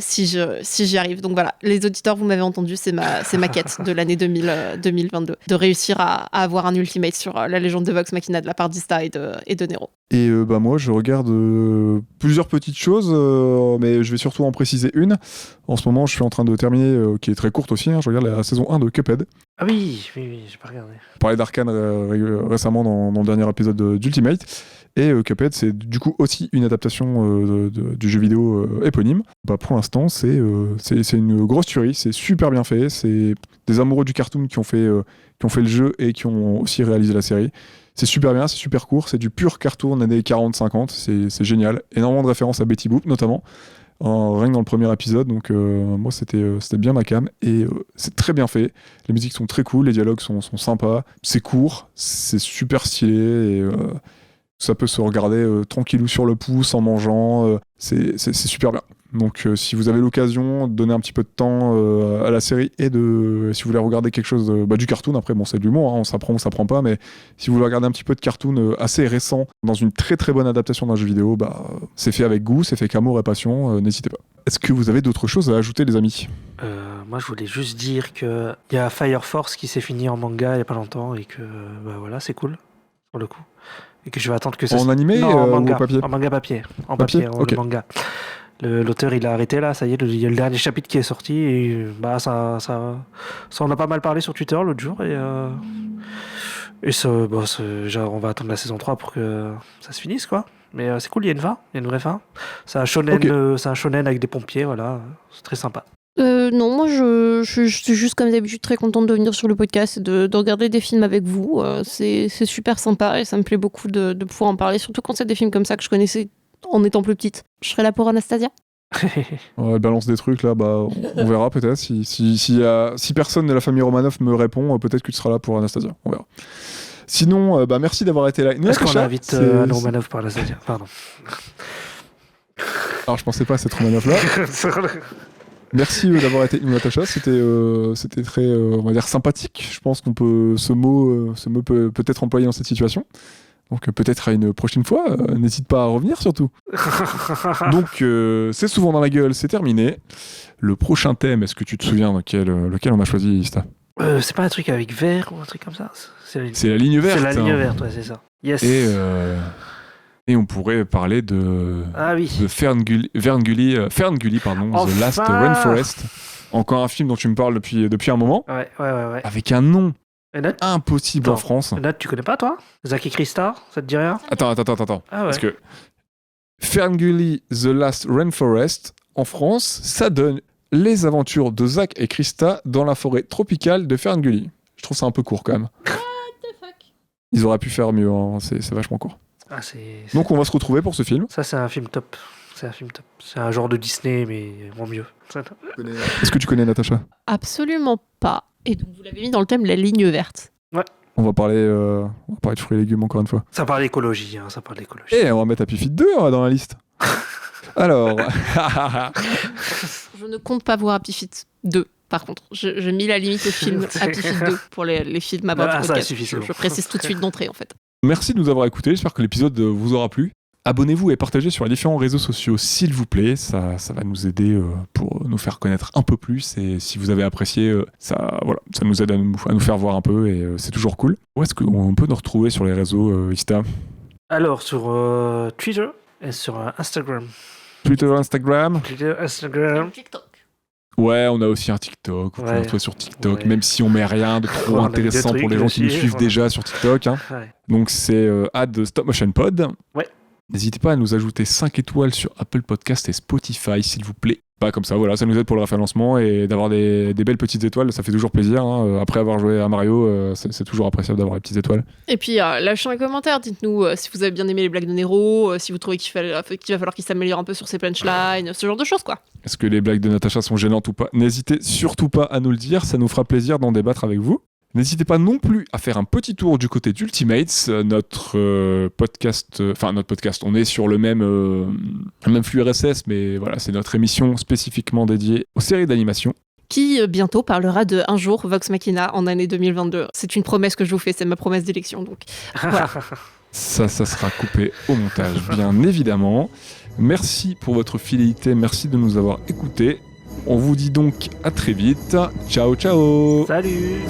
si j'y arrive. Donc voilà, les auditeurs, vous m'avez entendu, c'est ma quête de l'année 2022 de réussir à avoir un ultimate sur la légende de Vox Machina de la part d'Ista et de Nero. Et moi je regarde plusieurs petites choses, mais je vais surtout en préciser une. En ce moment je suis en train de terminer, qui est très courte aussi, je regarde la saison 1 de Cuphead. Ah oui, j'ai pas regardé. On parlait d'Arcane récemment dans le dernier épisode d'Ultimate. Et Cuphead, c'est du coup aussi une adaptation du jeu vidéo éponyme. Pour l'instant, c'est une grosse tuerie, c'est super bien fait. C'est des amoureux du cartoon qui ont fait le jeu et qui ont aussi réalisé la série. C'est super bien, c'est super court, c'est du pur cartoon années 40-50, c'est génial. Énormément de références à Betty Boop notamment. Rien que dans le premier épisode, donc moi c'était bien ma cam et c'est très bien fait. Les musiques sont très cool, les dialogues sont sympas, c'est court, c'est super stylé et ça peut se regarder tranquillou sur le pouce en mangeant, c'est super bien. Donc si vous avez l'occasion de donner un petit peu de temps à la série et si vous voulez regarder quelque chose du cartoon, après bon c'est de l'humour, hein, on s'apprend ou on s'apprend pas, mais si vous voulez regarder un petit peu de cartoon assez récent dans une très très bonne adaptation d'un jeu vidéo, c'est fait avec goût, c'est fait qu'amour et passion, n'hésitez pas. Est-ce que vous avez d'autres choses à ajouter les amis? Moi je voulais juste dire qu'il y a Fire Force qui s'est fini en manga il y a pas longtemps et que voilà c'est cool pour le coup. Et que je vais attendre que ça... En animé non, en ou manga, en papier? En manga papier. En papier, okay. Le manga. L'auteur il a arrêté là, ça y est, il y a le dernier chapitre qui est sorti et ça on a pas mal parlé sur Twitter l'autre jour et ça, genre, on va attendre la saison 3 pour que ça se finisse quoi. Mais c'est cool, il y a une fin, il y a une vraie fin. C'est un shonen avec des pompiers, voilà, c'est très sympa. Non, moi je suis juste comme d'habitude très contente de venir sur le podcast et de regarder des films avec vous. C'est super sympa et ça me plaît beaucoup de pouvoir en parler, surtout quand c'est des films comme ça que je connaissais en étant plus petite. Je serai là pour Anastasia. Ouais, balance des trucs là, on verra peut-être. Si personne de la famille Romanov me répond, peut-être que tu seras là pour Anastasia. On verra. Sinon, merci d'avoir été là. Est-ce qu'on invite Anne Romanov par Anastasia? Pardon. Alors je pensais pas à cette Romanoff là. Merci d'avoir été Natacha, c'était très, on va dire, sympathique. Je pense qu'on peut, ce mot peut être employé dans cette situation. Donc peut-être à une prochaine fois, n'hésite pas à revenir surtout. Donc c'est souvent dans la gueule, c'est terminé. Le prochain thème, est-ce que tu te souviens lequel on a choisi, Ista? C'est pas un truc avec vert ou un truc comme ça? C'est la ligne verte. C'est la ligne verte, ouais, c'est ça. Yes. Et on pourrait parler de Ferngully, pardon, The Last Rainforest. Encore un film dont tu me parles depuis un moment. Ouais. Avec un nom impossible en France. Nat, tu connais pas, toi? Zach et Krista, ça te dit rien? Attends. Ah ouais. Parce que Ferngully, The Last Rainforest, en France, ça donne les aventures de Zach et Krista dans la forêt tropicale de Ferngully. Je trouve ça un peu court quand même. What the fuck? Ils auraient pu faire mieux, hein. C'est vachement court. Donc on va se retrouver pour ce film. Ça, c'est un film top. C'est un genre de Disney, mais en mieux. Est-ce que tu connais Natacha? Absolument pas. Et donc vous l'avez mis dans le thème la ligne verte. Ouais. On va parler de fruits et légumes encore une fois. Ça parle d'écologie, Et on va mettre Happy Feet 2 dans la liste. Alors... Je ne compte pas voir Happy Feet 2. Par contre, j'ai mis la limite au film Happy Feet 2 pour les films à bord. Ça suffit, je précise tout de suite d'entrée en fait. Merci de nous avoir écoutés, j'espère que l'épisode vous aura plu. Abonnez-vous et partagez sur les différents réseaux sociaux s'il vous plaît, ça va nous aider pour nous faire connaître un peu plus et si vous avez apprécié, ça nous aide à nous faire voir un peu et c'est toujours cool. Où est-ce qu'on peut nous retrouver sur les réseaux, Ista? Alors sur Twitter et sur Instagram. Twitter, Instagram. TikTok. Ouais, on a aussi un TikTok. Vous pouvez nous retrouver sur TikTok, même si on met rien de trop intéressant pour les gens qui nous suivent déjà sur TikTok. Hein. Ouais. Donc c'est @StopMotionPod. Ouais. N'hésitez pas à nous ajouter 5 étoiles sur Apple Podcast et Spotify, s'il vous plaît. Pas comme ça, voilà, ça nous aide pour le référencement et d'avoir des belles petites étoiles, ça fait toujours plaisir. Hein. Après avoir joué à Mario, c'est toujours appréciable d'avoir les petites étoiles. Et puis, lâchez un commentaire, dites-nous si vous avez bien aimé les blagues de Nero, si vous trouvez qu'il va falloir qu'il s'améliore un peu sur ses punchlines, ce genre de choses, quoi. Est-ce que les blagues de Natacha sont gênantes ou pas? N'hésitez surtout pas à nous le dire, ça nous fera plaisir d'en débattre avec vous. N'hésitez pas non plus à faire un petit tour du côté d'Ultimates, notre podcast, on est sur le même flux RSS, mais voilà, c'est notre émission spécifiquement dédiée aux séries d'animation. Qui bientôt parlera de Un jour Vox Machina en année 2022. C'est une promesse que je vous fais, c'est ma promesse d'élection, donc voilà. Ça sera coupé au montage, bien évidemment. Merci pour votre fidélité, merci de nous avoir écoutés. On vous dit donc à très vite. Ciao, ciao. Salut.